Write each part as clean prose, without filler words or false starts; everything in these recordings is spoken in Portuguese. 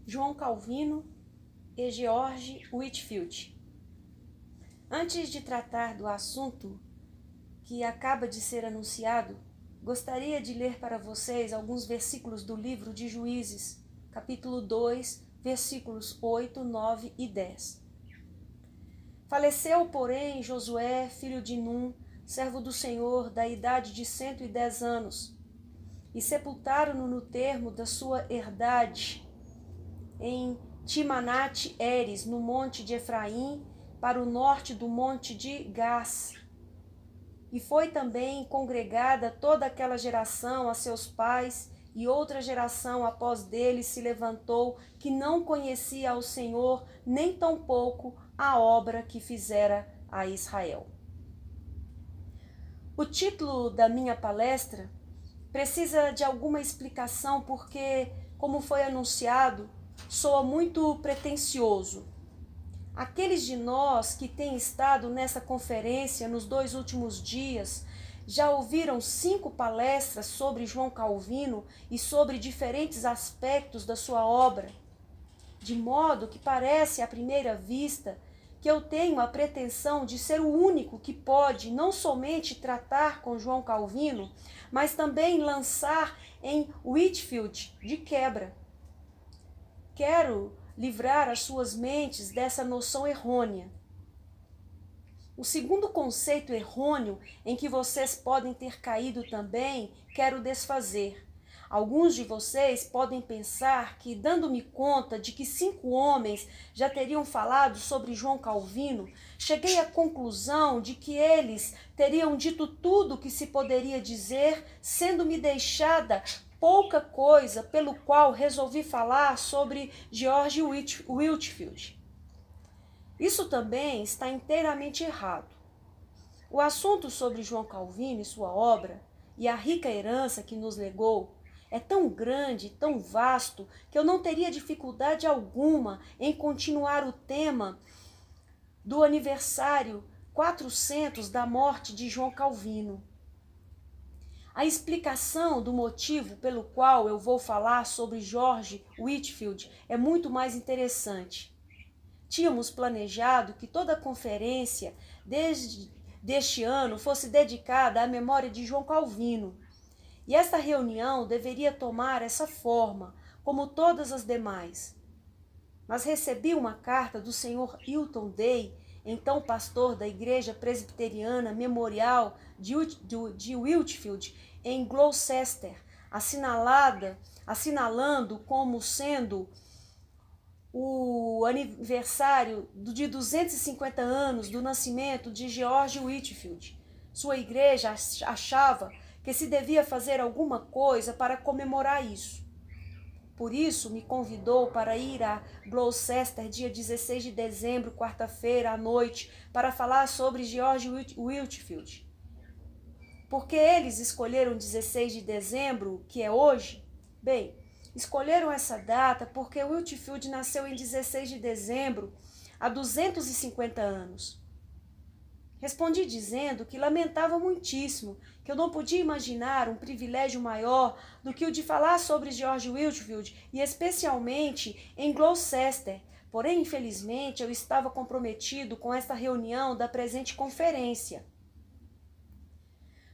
João Calvino e George Whitefield. Antes de tratar do assunto que acaba de ser anunciado, gostaria de ler para vocês alguns versículos do livro de Juízes, capítulo 2, versículos 8, 9 e 10. Faleceu, porém, Josué, filho de Num, servo do Senhor, da idade de 110 anos, e sepultaram-no no termo da sua herdade, em Timanate-Heres, no monte de Efraim, para o norte do monte de Gás. E foi também congregada toda aquela geração a seus pais, e outra geração após dele se levantou, que não conhecia ao Senhor, nem tampouco a obra que fizera a Israel. O título da minha palestra precisa de alguma explicação, porque, como foi anunciado, soa muito pretensioso. Aqueles de nós que têm estado nessa conferência nos 2 últimos dias já ouviram 5 palestras sobre João Calvino e sobre diferentes aspectos da sua obra, de modo que parece à primeira vista que eu tenho a pretensão de ser o único que pode não somente tratar com João Calvino, mas também lançar em Whitefield de quebra. Quero livrar as suas mentes dessa noção errônea. O segundo conceito errôneo em que vocês podem ter caído também, quero desfazer. Alguns de vocês podem pensar que, dando-me conta de que 5 homens já teriam falado sobre João Calvino, cheguei à conclusão de que eles teriam dito tudo o que se poderia dizer, sendo-me deixada pouca coisa, pelo qual resolvi falar sobre George Whitefield. Isso também está inteiramente errado. O assunto sobre João Calvino e sua obra, e a rica herança que nos legou, é tão grande, tão vasto, que eu não teria dificuldade alguma em continuar o tema do aniversário 400 da morte de João Calvino. A explicação do motivo pelo qual eu vou falar sobre George Whitefield é muito mais interessante. Tínhamos planejado que toda a conferência deste ano fosse dedicada à memória de João Calvino, e esta reunião deveria tomar essa forma, como todas as demais. Mas recebi uma carta do Sr. Hilton Day, então pastor da Igreja Presbiteriana Memorial de Whitefield, em Gloucester, assinalando como sendo o aniversário de 250 anos do nascimento de George Whitefield. Sua igreja achava que se devia fazer alguma coisa para comemorar isso. Por isso, me convidou para ir a Gloucester, dia 16 de dezembro, quarta-feira, à noite, para falar sobre George Whitefield. Por que eles escolheram 16 de dezembro, que é hoje? Bem, escolheram essa data porque Whitefield nasceu em 16 de dezembro, há 250 anos. Respondi dizendo que lamentava muitíssimo, que eu não podia imaginar um privilégio maior do que o de falar sobre George Whitefield, e especialmente em Gloucester. Porém, infelizmente, eu estava comprometido com esta reunião da presente conferência.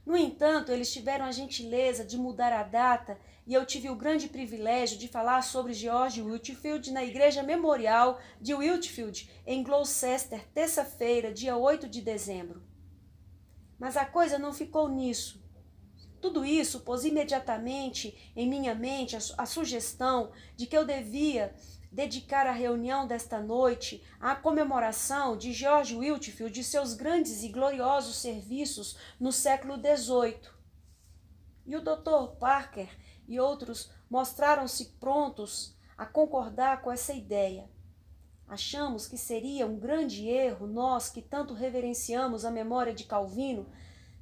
No entanto, eles tiveram a gentileza de mudar a data e eu tive o grande privilégio de falar sobre George Whitefield na Igreja Memorial de Whitefield, em Gloucester, terça-feira, dia 8 de dezembro. Mas a coisa não ficou nisso. Tudo isso pôs imediatamente em minha mente a sugestão de que eu devia dedicar a reunião desta noite à comemoração de George Whitefield e seus grandes e gloriosos serviços no século XVIII. E o Dr. Parker e outros mostraram-se prontos a concordar com essa ideia. Achamos que seria um grande erro nós, que tanto reverenciamos a memória de Calvino,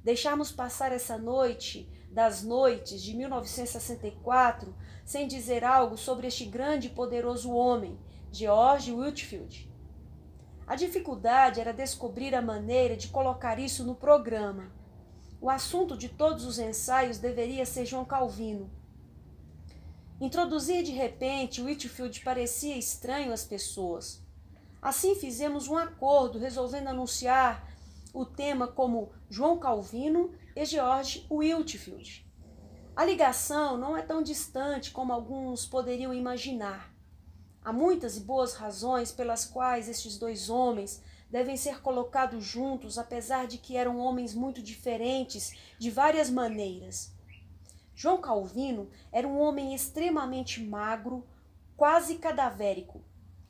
deixarmos passar essa noite das noites de 1964 sem dizer algo sobre este grande e poderoso homem, George Whitefield. A dificuldade era descobrir a maneira de colocar isso no programa. O assunto de todos os ensaios deveria ser João Calvino. Introduzir de repente Whitefield parecia estranho às pessoas. Assim fizemos um acordo, resolvendo anunciar o tema como João Calvino e George Whitefield. A ligação não é tão distante como alguns poderiam imaginar. Há muitas e boas razões pelas quais estes dois homens devem ser colocados juntos, apesar de que eram homens muito diferentes de várias maneiras. João Calvino era um homem extremamente magro, quase cadavérico.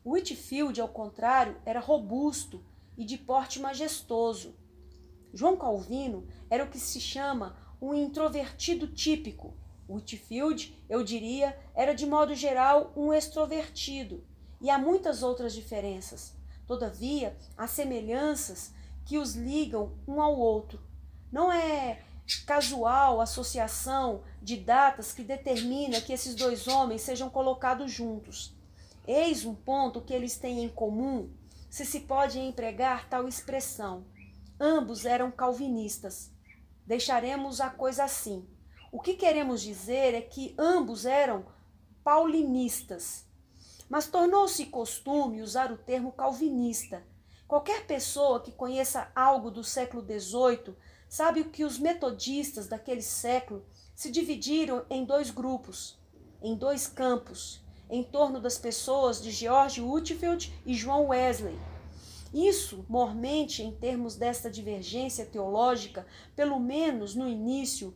Whitefield, ao contrário, era robusto e de porte majestoso. João Calvino era o que se chama um introvertido típico. Whitefield, eu diria, era de modo geral um extrovertido. E há muitas outras diferenças. Todavia, há semelhanças que os ligam um ao outro. Não é casual associação de datas que determina que esses dois homens sejam colocados juntos. Eis um ponto que eles têm em comum, se pode empregar tal expressão. Ambos eram calvinistas. Deixaremos a coisa assim. O que queremos dizer é que ambos eram paulinistas. Mas tornou-se costume usar o termo calvinista. Qualquer pessoa que conheça algo do século XVIII sabe que os metodistas daquele século se dividiram em dois grupos, em dois campos, em torno das pessoas de George Whitefield e João Wesley. Isso, mormente, em termos desta divergência teológica, pelo menos no início.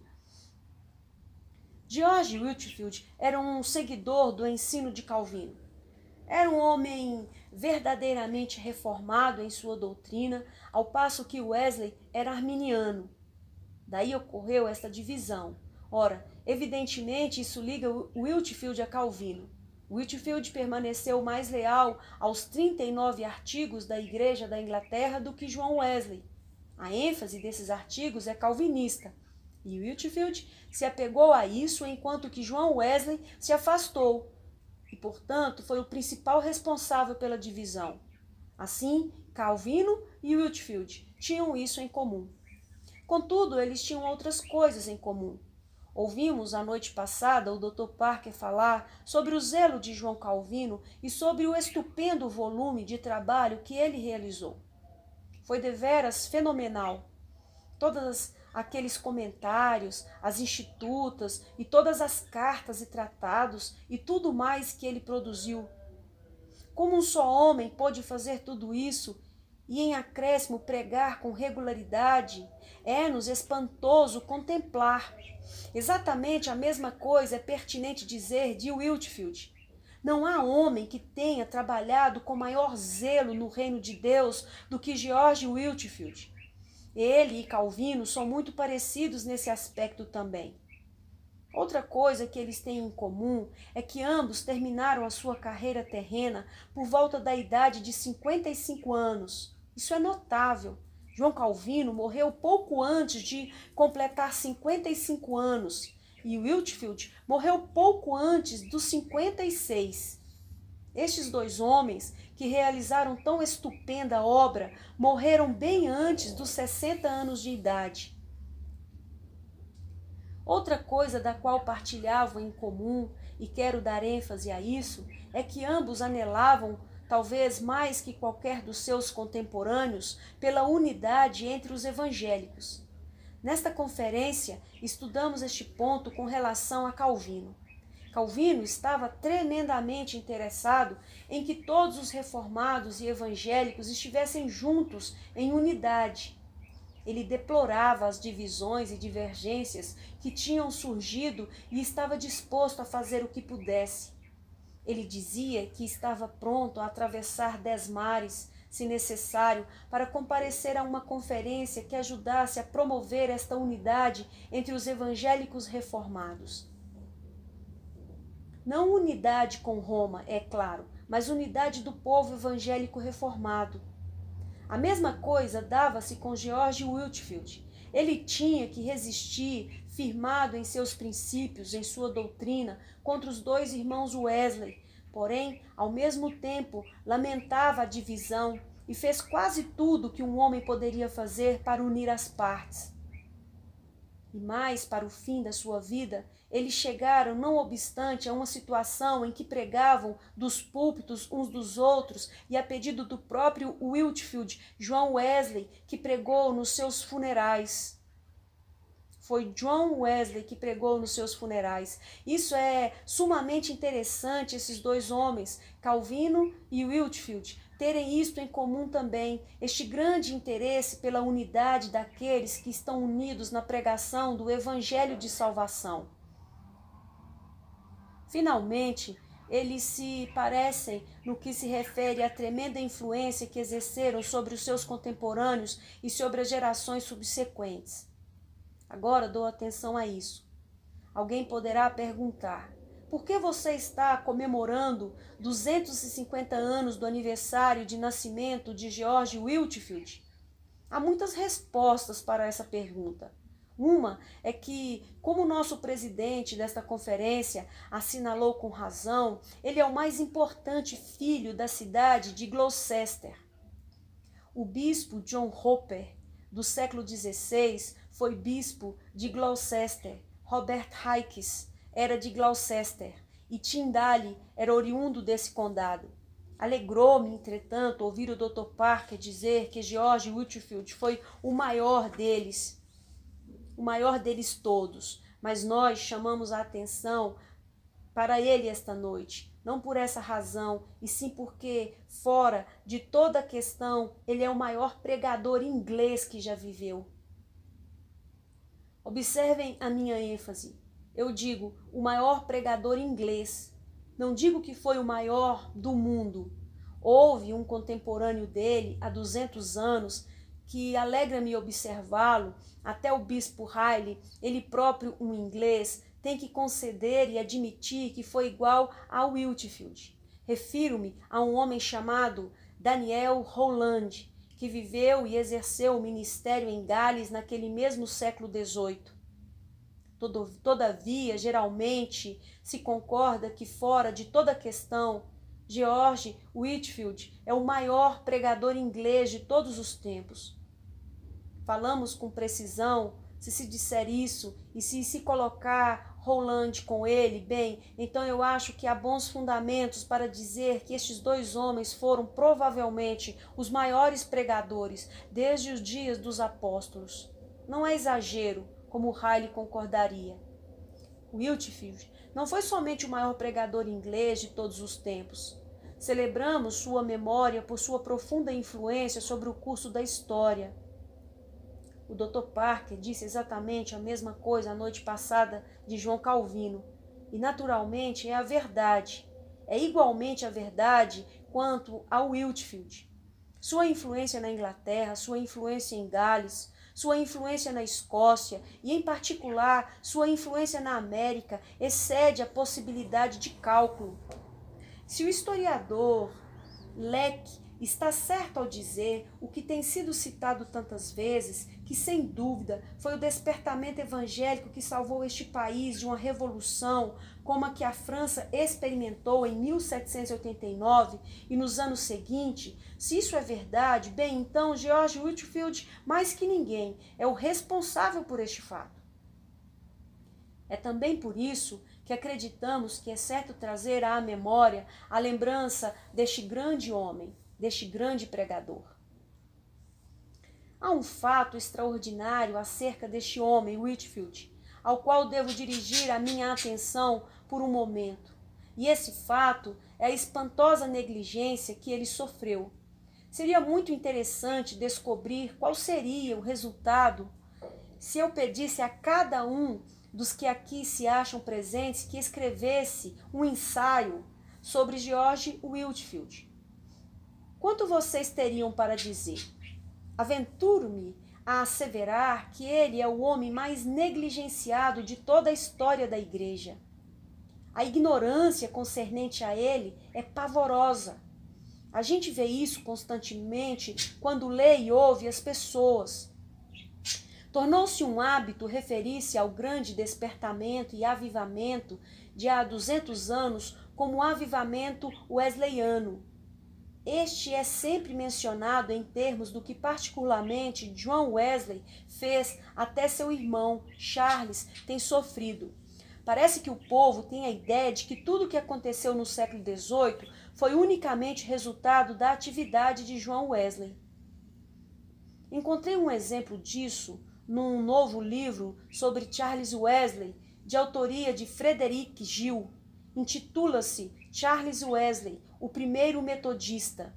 George Whitefield era um seguidor do ensino de Calvino. Era um homem verdadeiramente reformado em sua doutrina, ao passo que Wesley era arminiano. Daí ocorreu esta divisão. Ora, evidentemente isso liga Whitefield a Calvino. Whitefield permaneceu mais leal aos 39 artigos da Igreja da Inglaterra do que João Wesley. A ênfase desses artigos é calvinista. E Whitefield se apegou a isso enquanto que João Wesley se afastou. E, portanto, foi o principal responsável pela divisão. Assim, Calvino e Whitefield tinham isso em comum. Contudo, eles tinham outras coisas em comum. Ouvimos a noite passada o Dr. Parker falar sobre o zelo de João Calvino e sobre o estupendo volume de trabalho que ele realizou. Foi deveras fenomenal. Todos aqueles comentários, as institutas e todas as cartas e tratados e tudo mais que ele produziu. Como um só homem pôde fazer tudo isso e em acréscimo pregar com regularidade, é-nos espantoso contemplar. Exatamente a mesma coisa é pertinente dizer de Whitefield. Não há homem que tenha trabalhado com maior zelo no reino de Deus do que George Whitefield. Ele e Calvino são muito parecidos nesse aspecto também. Outra coisa que eles têm em comum é que ambos terminaram a sua carreira terrena por volta da idade de 55 anos. Isso é notável. João Calvino morreu pouco antes de completar 55 anos e Whitefield morreu pouco antes dos 56. Estes dois homens, que realizaram tão estupenda obra, morreram bem antes dos 60 anos de idade. Outra coisa da qual partilhavam em comum, e quero dar ênfase a isso, é que ambos anelavam, talvez mais que qualquer dos seus contemporâneos, pela unidade entre os evangélicos. Nesta conferência, estudamos este ponto com relação a Calvino. Calvino estava tremendamente interessado em que todos os reformados e evangélicos estivessem juntos em unidade. Ele deplorava as divisões e divergências que tinham surgido e estava disposto a fazer o que pudesse. Ele dizia que estava pronto a atravessar 10 mares, se necessário, para comparecer a uma conferência que ajudasse a promover esta unidade entre os evangélicos reformados. Não unidade com Roma, é claro, mas unidade do povo evangélico reformado. A mesma coisa dava-se com George Whitefield. Ele tinha que resistir, firmado em seus princípios, em sua doutrina, contra os dois irmãos Wesley. Porém, ao mesmo tempo, lamentava a divisão e fez quase tudo que um homem poderia fazer para unir as partes. E mais, para o fim da sua vida, eles chegaram, não obstante, a uma situação em que pregavam dos púlpitos uns dos outros e a pedido do próprio Whitefield, John Wesley, que pregou nos seus funerais. Foi John Wesley que pregou nos seus funerais. Isso é sumamente interessante, esses dois homens, Calvino e Whitefield, terem isto em comum também, este grande interesse pela unidade daqueles que estão unidos na pregação do Evangelho de Salvação. Finalmente, eles se parecem no que se refere à tremenda influência que exerceram sobre os seus contemporâneos e sobre as gerações subsequentes. Agora dou atenção a isso. Alguém poderá perguntar: por que você está comemorando 250 anos do aniversário de nascimento de George Whitefield? Há muitas respostas para essa pergunta. Uma é que, como o nosso presidente desta conferência assinalou com razão, ele é o mais importante filho da cidade de Gloucester. O bispo John Hopper, do século XVI, foi bispo de Gloucester. Robert Hykes era de Gloucester e Tyndale era oriundo desse condado. Alegrou-me, entretanto, ouvir o Dr. Parker dizer que George Whitefield foi o maior deles todos, mas nós chamamos a atenção para ele esta noite, não por essa razão, e sim porque, fora de toda a questão, ele é o maior pregador inglês que já viveu. Observem a minha ênfase. Eu digo o maior pregador inglês. Não digo que foi o maior do mundo. Houve um contemporâneo dele há 200 anos que alegra-me observá-lo, até o bispo Riley, ele próprio um inglês, tem que conceder e admitir que foi igual a Whitefield. Refiro-me a um homem chamado Daniel Rowland, que viveu e exerceu o ministério em Gales naquele mesmo século XVIII. Todavia, geralmente, se concorda que fora de toda questão, George Whitefield é o maior pregador inglês de todos os tempos. Falamos com precisão, se disser isso, e se colocar Rowland com ele, bem, então eu acho que há bons fundamentos para dizer que estes dois homens foram provavelmente os maiores pregadores desde os dias dos apóstolos. Não é exagero, como Riley concordaria. Whitefield não foi somente o maior pregador inglês de todos os tempos. Celebramos sua memória por sua profunda influência sobre o curso da história. O Dr. Parker disse exatamente a mesma coisa a noite passada de João Calvino. E, naturalmente, é a verdade. É igualmente a verdade quanto a Whitefield. Sua influência na Inglaterra, sua influência em Gales, sua influência na Escócia e, em particular, sua influência na América excede a possibilidade de cálculo. Se o historiador Leck está certo ao dizer o que tem sido citado tantas vezes, que sem dúvida foi o despertamento evangélico que salvou este país de uma revolução como a que a França experimentou em 1789 e nos anos seguintes, se isso é verdade, bem, então George Whitefield, mais que ninguém, é o responsável por este fato. É também por isso que acreditamos que é certo trazer à memória a lembrança deste grande homem, deste grande pregador. Há um fato extraordinário acerca deste homem, Whitefield, ao qual devo dirigir a minha atenção por um momento. E esse fato é a espantosa negligência que ele sofreu. Seria muito interessante descobrir qual seria o resultado se eu pedisse a cada um dos que aqui se acham presentes que escrevesse um ensaio sobre George Whitefield. Quanto vocês teriam para dizer? Aventuro-me a asseverar que ele é o homem mais negligenciado de toda a história da Igreja. A ignorância concernente a ele é pavorosa. A gente vê isso constantemente quando lê e ouve as pessoas. Tornou-se um hábito referir-se ao grande despertamento e avivamento de há 200 anos como o avivamento wesleyano. Este é sempre mencionado em termos do que particularmente John Wesley fez até seu irmão, Charles, tem sofrido. Parece que o povo tem a ideia de que tudo o que aconteceu no século XVIII foi unicamente resultado da atividade de John Wesley. Encontrei um exemplo disso num novo livro sobre Charles Wesley, de autoria de Frederick Gill. Intitula-se Charles Wesley, o primeiro metodista.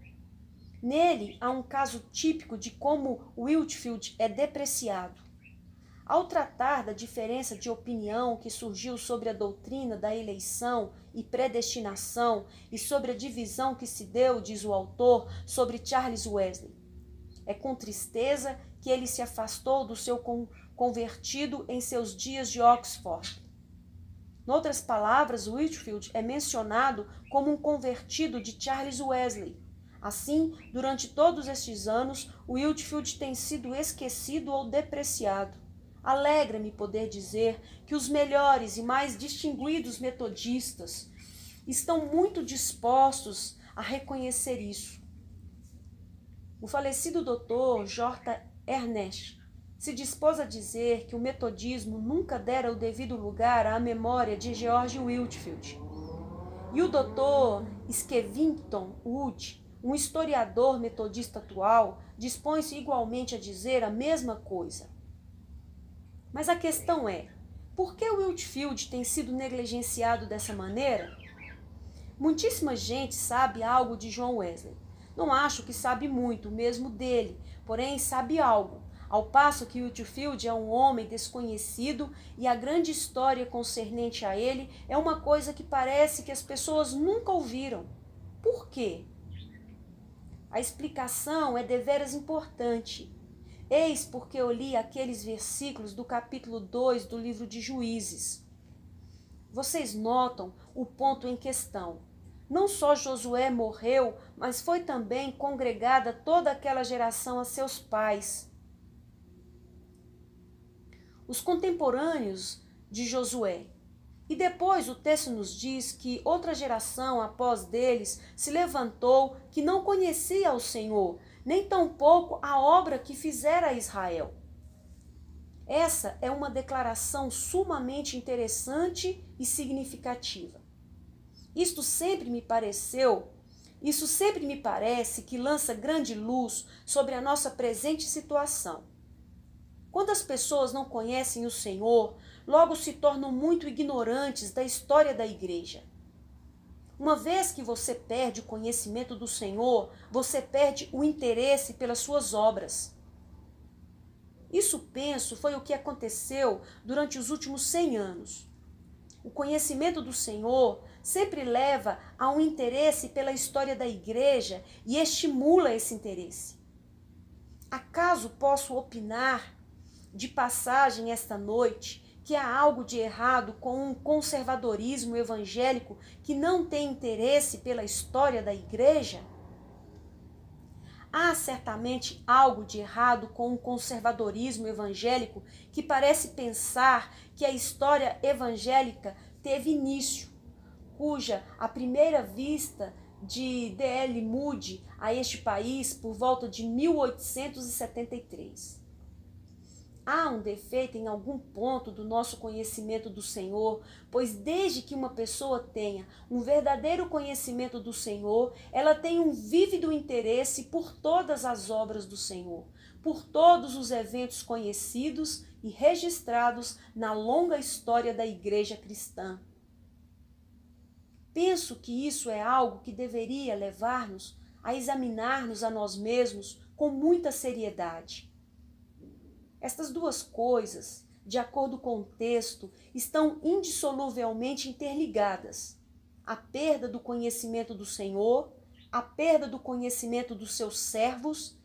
Nele há um caso típico de como Whitefield é depreciado. Ao tratar da diferença de opinião que surgiu sobre a doutrina da eleição e predestinação e sobre a divisão que se deu, diz o autor, sobre Charles Wesley, é com tristeza que ele se afastou do seu convertido em seus dias de Oxford. Noutras palavras, Whitefield é mencionado como um convertido de Charles Wesley. Assim, durante todos estes anos, Whitefield tem sido esquecido ou depreciado. Alegra-me poder dizer que os melhores e mais distinguidos metodistas estão muito dispostos a reconhecer isso. O falecido Dr. J. Ernest se dispôs a dizer que o metodismo nunca dera o devido lugar à memória de George Whitefield. E o Dr. Skevington Wood, um historiador metodista atual, dispõe-se igualmente a dizer a mesma coisa. Mas a questão é, por que o Whitefield tem sido negligenciado dessa maneira? Muitíssima gente sabe algo de John Wesley. Não acho que sabe muito mesmo dele, porém sabe algo, ao passo que Whitefield é um homem desconhecido e a grande história concernente a ele é uma coisa que parece que as pessoas nunca ouviram. Por quê? A explicação é deveras importante. Eis porque eu li aqueles versículos do capítulo 2 do livro de Juízes. Vocês notam o ponto em questão. Não só Josué morreu, mas foi também congregada toda aquela geração a seus pais. Os contemporâneos de Josué. E depois o texto nos diz que outra geração após deles se levantou que não conhecia o Senhor, nem tampouco a obra que fizera Israel. Essa é uma declaração sumamente interessante e significativa. Isso sempre me parece que lança grande luz sobre a nossa presente situação. Quando as pessoas não conhecem o Senhor, logo se tornam muito ignorantes da história da igreja. Uma vez que você perde o conhecimento do Senhor, você perde o interesse pelas suas obras. Isso, penso, foi o que aconteceu durante os últimos 100 anos. O conhecimento do Senhor sempre leva a um interesse pela história da igreja e estimula esse interesse. Acaso posso opinar de passagem esta noite que há algo de errado com um conservadorismo evangélico que não tem interesse pela história da igreja? Há certamente algo de errado com um conservadorismo evangélico que parece pensar que a história evangélica teve início, cuja a primeira vista de D.L. Moody a este país por volta de 1873. Há um defeito em algum ponto do nosso conhecimento do Senhor, pois desde que uma pessoa tenha um verdadeiro conhecimento do Senhor, ela tem um vívido interesse por todas as obras do Senhor, por todos os eventos conhecidos e registrados na longa história da igreja cristã. Penso que isso é algo que deveria levar-nos a examinar-nos a nós mesmos com muita seriedade. Estas duas coisas, de acordo com o texto, estão indissoluvelmente interligadas. A perda do conhecimento do Senhor, a perda do conhecimento dos seus servos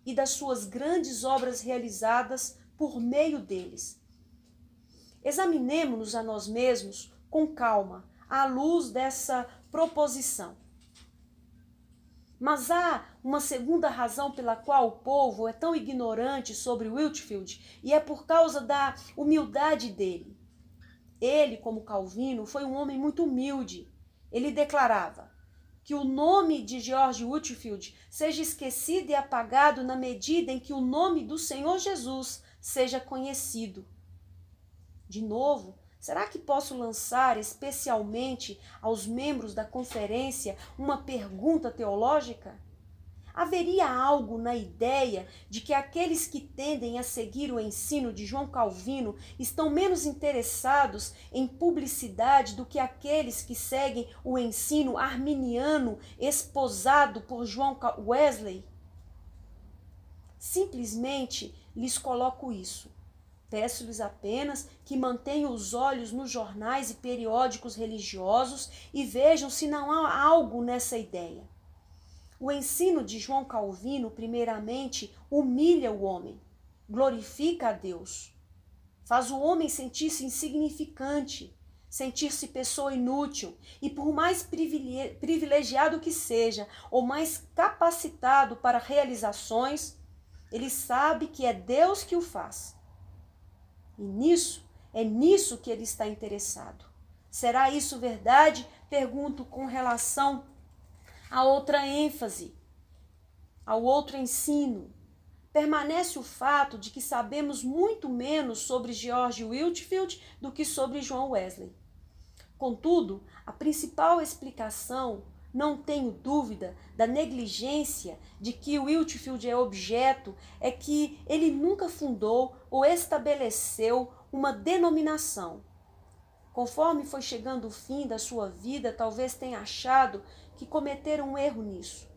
e das suas grandes obras realizadas por meio deles. Examinemo-nos a nós mesmos com calma, à luz dessa proposição. Mas há uma segunda razão pela qual o povo é tão ignorante sobre Whitefield, e é por causa da humildade dele. Ele, como Calvino, foi um homem muito humilde. Ele declarava que o nome de George Whitefield seja esquecido e apagado na medida em que o nome do Senhor Jesus seja conhecido. De novo, Será que posso lançar especialmente aos membros da conferência uma pergunta teológica? Haveria algo na ideia de que aqueles que tendem a seguir o ensino de João Calvino estão menos interessados em publicidade do que aqueles que seguem o ensino arminiano esposado por João Wesley? Simplesmente lhes coloco isso. Peço-lhes apenas que mantenham os olhos nos jornais e periódicos religiosos e vejam se não há algo nessa ideia. O ensino de João Calvino, primeiramente, humilha o homem, glorifica a Deus, faz o homem sentir-se insignificante, sentir-se pessoa inútil e, por mais privilegiado que seja ou mais capacitado para realizações, ele sabe que é Deus que o faz. E é nisso que ele está interessado. Será isso verdade? Pergunto com relação a outra ênfase, ao outro ensino. Permanece o fato de que sabemos muito menos sobre George Whitefield do que sobre João Wesley. Contudo, a principal explicação, não tenho dúvida, da negligência de que Whitefield é objeto é que ele nunca fundou ou estabeleceu uma denominação. Conforme foi chegando o fim da sua vida, talvez tenha achado que cometeram um erro nisso.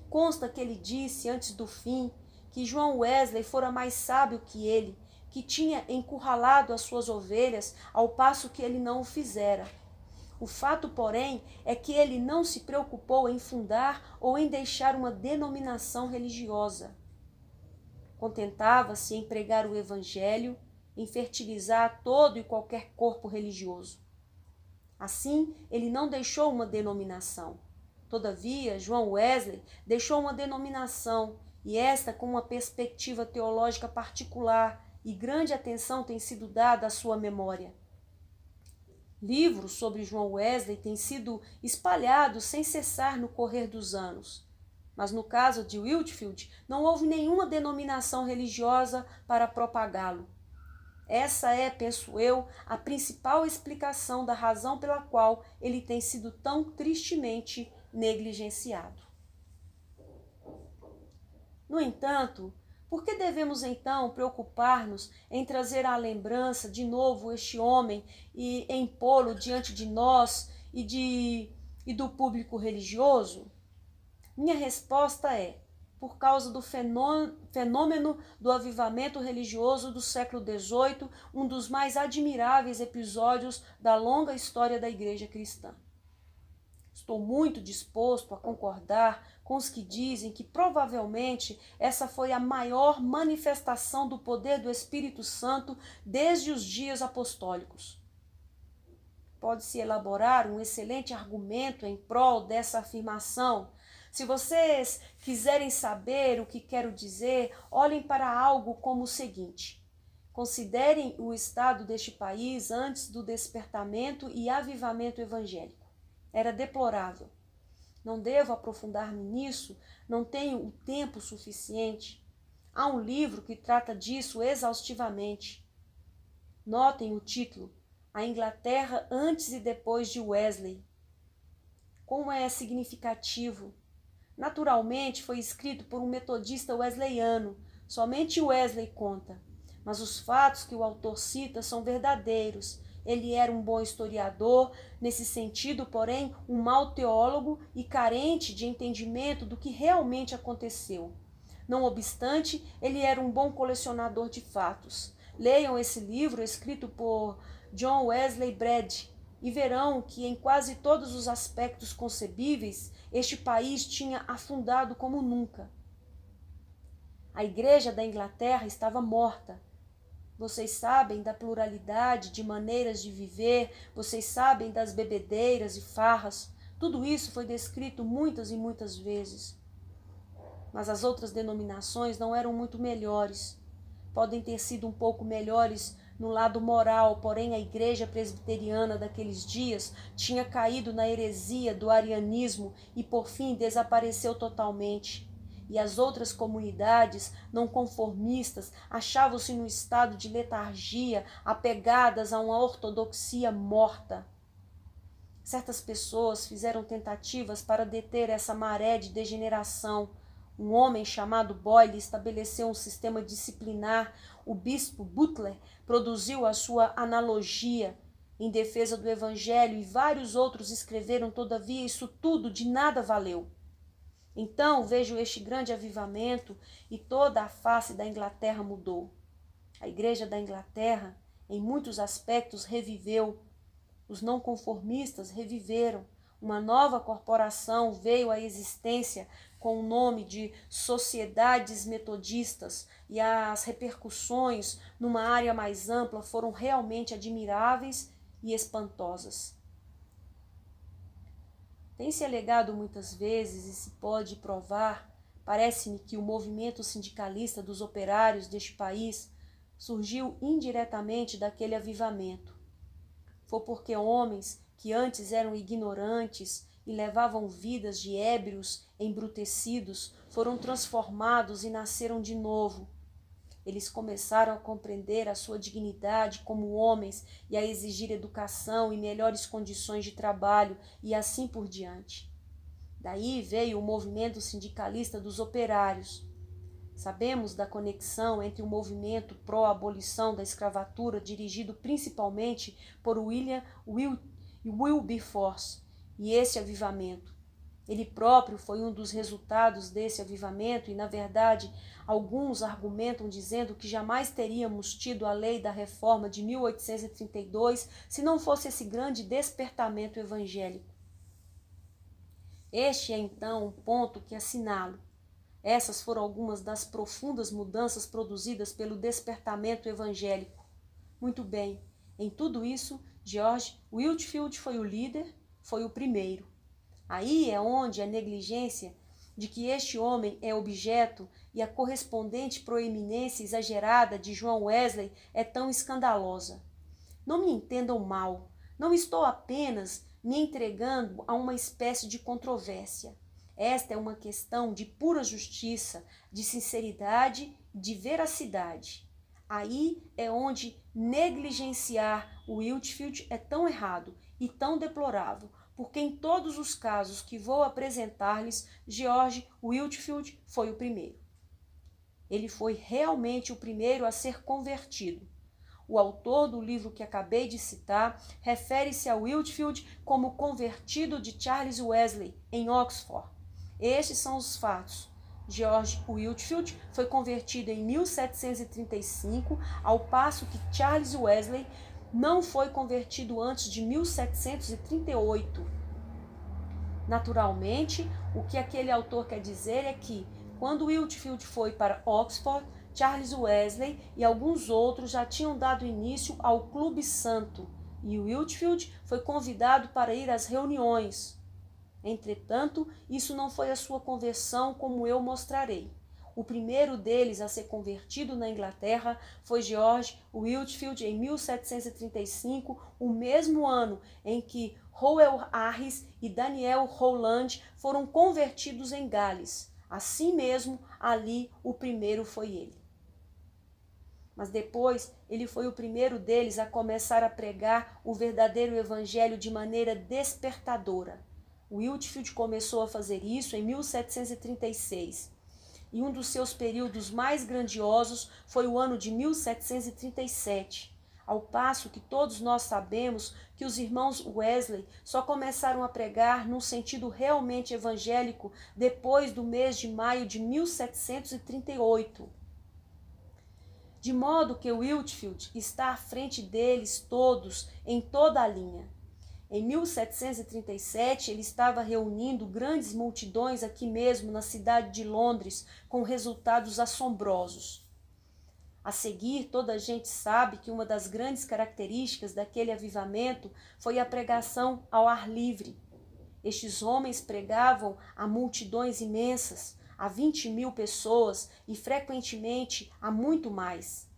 Consta que ele disse, antes do fim, que João Wesley fora mais sábio que ele, que tinha encurralado as suas ovelhas, ao passo que ele não o fizera. O fato, porém, é que ele não se preocupou em fundar ou em deixar uma denominação religiosa. Contentava-se em pregar o evangelho, em fertilizar todo e qualquer corpo religioso. Assim, ele não deixou uma denominação. Todavia, João Wesley deixou uma denominação, e esta com uma perspectiva teológica particular, e grande atenção tem sido dada à sua memória. Livros sobre João Wesley têm sido espalhados sem cessar no correr dos anos. Mas no caso de Whitefield, não houve nenhuma denominação religiosa para propagá-lo. Essa é, penso eu, a principal explicação da razão pela qual ele tem sido tão tristemente negligenciado. No entanto, por que devemos então preocupar-nos em trazer à lembrança de novo este homem e em pô-lo diante de nós e do público religioso? Minha resposta é: por causa do fenômeno do avivamento religioso do século XVIII, um dos mais admiráveis episódios da longa história da Igreja cristã. Estou muito disposto a concordar com os que dizem que provavelmente essa foi a maior manifestação do poder do Espírito Santo desde os dias apostólicos. Pode-se elaborar um excelente argumento em prol dessa afirmação. Se vocês quiserem saber o que quero dizer, olhem para algo como o seguinte: considerem o estado deste país antes do despertamento e avivamento evangélico. Era deplorável. Não devo aprofundar-me nisso, não tenho o tempo suficiente. Há um livro que trata disso exaustivamente. Notem o título: A Inglaterra antes e depois de Wesley. Como é significativo! Naturalmente foi escrito por um metodista wesleyano, somente Wesley conta, mas os fatos que o autor cita são verdadeiros. Ele era um bom historiador, nesse sentido, porém, um mau teólogo e carente de entendimento do que realmente aconteceu. Não obstante, ele era um bom colecionador de fatos. Leiam esse livro escrito por John Wesley Brady e verão que em quase todos os aspectos concebíveis, este país tinha afundado como nunca. A Igreja da Inglaterra estava morta. Vocês sabem da pluralidade de maneiras de viver, vocês sabem das bebedeiras e farras. Tudo isso foi descrito muitas e muitas vezes. Mas as outras denominações não eram muito melhores. Podem ter sido um pouco melhores no lado moral, porém a Igreja Presbiteriana daqueles dias tinha caído na heresia do arianismo e por fim desapareceu totalmente. e as outras comunidades não conformistas achavam-se num estado de letargia, apegadas a uma ortodoxia morta. Certas pessoas fizeram tentativas para deter essa maré de degeneração. Um homem chamado Boyle estabeleceu um sistema disciplinar. O bispo Butler produziu a sua analogia em defesa do evangelho e vários outros escreveram, todavia isso tudo de nada valeu. Então vejo este grande avivamento e toda a face da Inglaterra mudou. A Igreja da Inglaterra, em muitos aspectos, reviveu. Os não conformistas reviveram. Uma nova corporação veio à existência com o nome de Sociedades Metodistas e as repercussões numa área mais ampla foram realmente admiráveis e espantosas. Tem-se alegado muitas vezes, e se pode provar, parece-me que o movimento sindicalista dos operários deste país surgiu indiretamente daquele avivamento. Foi porque homens que antes eram ignorantes e levavam vidas de ébrios embrutecidos foram transformados e nasceram de novo. Eles começaram a compreender a sua dignidade como homens e a exigir educação e melhores condições de trabalho e assim por diante. Daí veio o movimento sindicalista dos operários. Sabemos da conexão entre o movimento pró-abolição da escravatura, dirigido principalmente por William Wilberforce, e esse avivamento. Ele próprio foi um dos resultados desse avivamento e, na verdade, alguns argumentam dizendo que jamais teríamos tido a lei da reforma de 1832 se não fosse esse grande despertamento evangélico. Este é, então, um ponto que assinalo. Essas foram algumas das profundas mudanças produzidas pelo despertamento evangélico. Muito bem, em tudo isso, George Whitefield foi o líder, foi o primeiro. Aí é onde a negligência de que este homem é objeto e a correspondente proeminência exagerada de John Wesley é tão escandalosa. Não me entendam mal, não estou apenas me entregando a uma espécie de controvérsia. Esta é uma questão de pura justiça, de sinceridade e de veracidade. Aí é onde negligenciar o Whitefield é tão errado e tão deplorável, porque em todos os casos que vou apresentar-lhes, George Whitefield foi o primeiro. Ele foi realmente o primeiro a ser convertido. O autor do livro que acabei de citar refere-se a Whitefield como convertido de Charles Wesley, em Oxford. Estes são os fatos. George Whitefield foi convertido em 1735, ao passo que Charles Wesley não foi convertido antes de 1738. Naturalmente, o que aquele autor quer dizer é que, quando Whitefield foi para Oxford, Charles Wesley e alguns outros já tinham dado início ao Clube Santo, e Whitefield foi convidado para ir às reuniões. Entretanto, isso não foi a sua conversão, como eu mostrarei. O primeiro deles a ser convertido na Inglaterra foi George Whitefield em 1735, o mesmo ano em que Howell Harris e Daniel Rowland foram convertidos em Gales. Assim mesmo, ali o primeiro foi ele. Mas depois ele foi o primeiro deles a começar a pregar o verdadeiro evangelho de maneira despertadora. Whitefield começou a fazer isso em 1736. E um dos seus períodos mais grandiosos foi o ano de 1737, ao passo que todos nós sabemos que os irmãos Wesley só começaram a pregar num sentido realmente evangélico depois do mês de maio de 1738. De modo que Whitefield está à frente deles todos em toda a linha. Em 1737, ele estava reunindo grandes multidões aqui mesmo na cidade de Londres, com resultados assombrosos. A seguir, toda a gente sabe que uma das grandes características daquele avivamento foi a pregação ao ar livre. Estes homens pregavam a multidões imensas, a 20.000 pessoas e frequentemente a muito mais.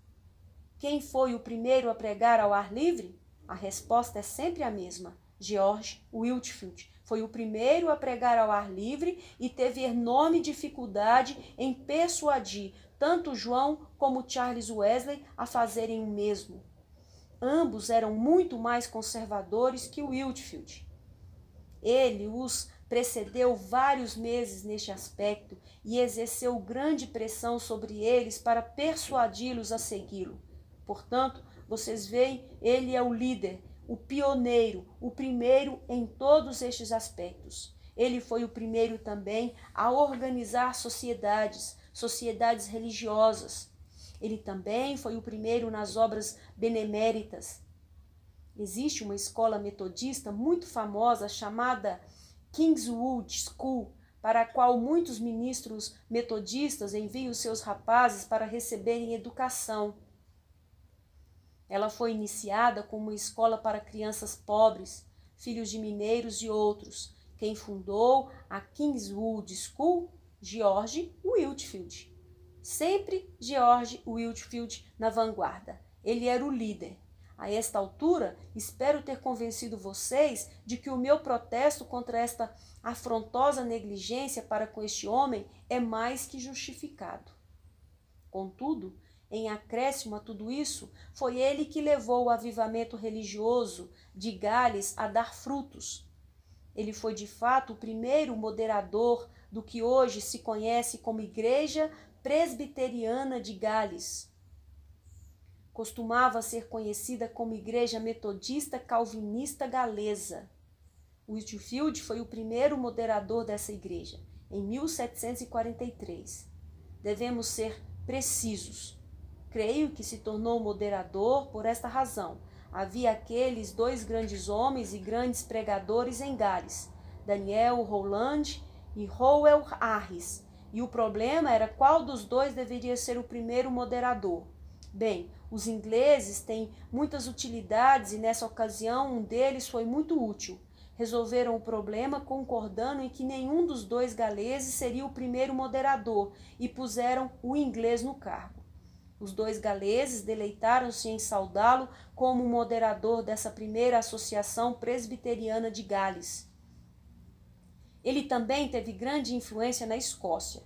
Quem foi o primeiro a pregar ao ar livre? A resposta é sempre a mesma. George Whitefield Foi o primeiro a pregar ao ar livre e teve enorme dificuldade em persuadir tanto João como Charles Wesley a fazerem o mesmo. Ambos eram muito mais conservadores que Whitefield. Ele os precedeu vários meses neste aspecto e exerceu grande pressão sobre eles para persuadi-los a segui-lo. Portanto, vocês veem, ele é o líder, o pioneiro, o primeiro em todos estes aspectos. Ele foi o primeiro também a organizar sociedades religiosas. Ele também foi o primeiro nas obras beneméritas. Existe uma escola metodista muito famosa chamada Kingswood School, para a qual muitos ministros metodistas enviam seus rapazes para receberem educação. Ela foi iniciada como uma escola para crianças pobres, filhos de mineiros e outros. Quem fundou a Kingswood School? George Whitefield. Sempre George Whitefield na vanguarda. Ele era o líder. A esta altura, espero ter convencido vocês de que o meu protesto contra esta afrontosa negligência para com este homem é mais que justificado. Contudo, em acréscimo a tudo isso, foi ele que levou o avivamento religioso de Gales a dar frutos. Ele foi de fato o primeiro moderador do que hoje se conhece como Igreja Presbiteriana de Gales. Costumava ser conhecida como Igreja Metodista Calvinista Galesa. Whitefield foi o primeiro moderador dessa igreja, em 1743. Devemos ser precisos. Creio que se tornou moderador por esta razão. Havia aqueles dois grandes homens e grandes pregadores em Gales, Daniel Rowland e Howell Harris, e o problema era qual dos dois deveria ser o primeiro moderador. Bem, os ingleses têm muitas utilidades e nessa ocasião um deles foi muito útil. Resolveram o problema concordando em que nenhum dos dois galeses seria o primeiro moderador e puseram o inglês no cargo. Os dois galeses deleitaram-se em saudá-lo como moderador dessa primeira associação presbiteriana de Gales. Ele também teve grande influência na Escócia.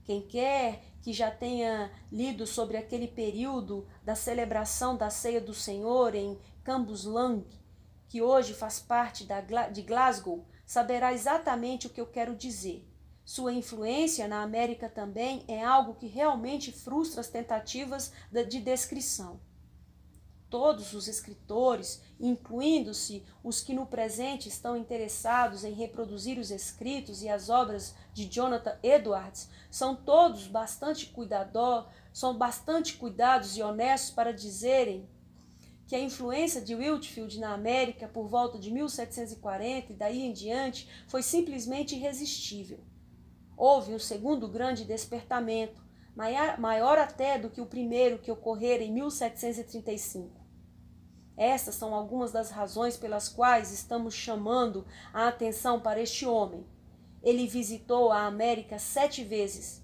Quem quer que já tenha lido sobre aquele período da celebração da Ceia do Senhor em Cambuslang, que hoje faz parte de Glasgow, saberá exatamente o que eu quero dizer. Sua influência na América também é algo que realmente frustra as tentativas de descrição. Todos os escritores, incluindo-se os que no presente estão interessados em reproduzir os escritos e as obras de Jonathan Edwards, são todos bastante cuidados e honestos para dizerem que a influência de Whitefield na América por volta de 1740 e daí em diante foi simplesmente irresistível. Houve um segundo grande despertamento, maior até do que o primeiro que ocorrera em 1735. Estas são algumas das razões pelas quais estamos chamando a atenção para este homem. Ele visitou a América 7 vezes.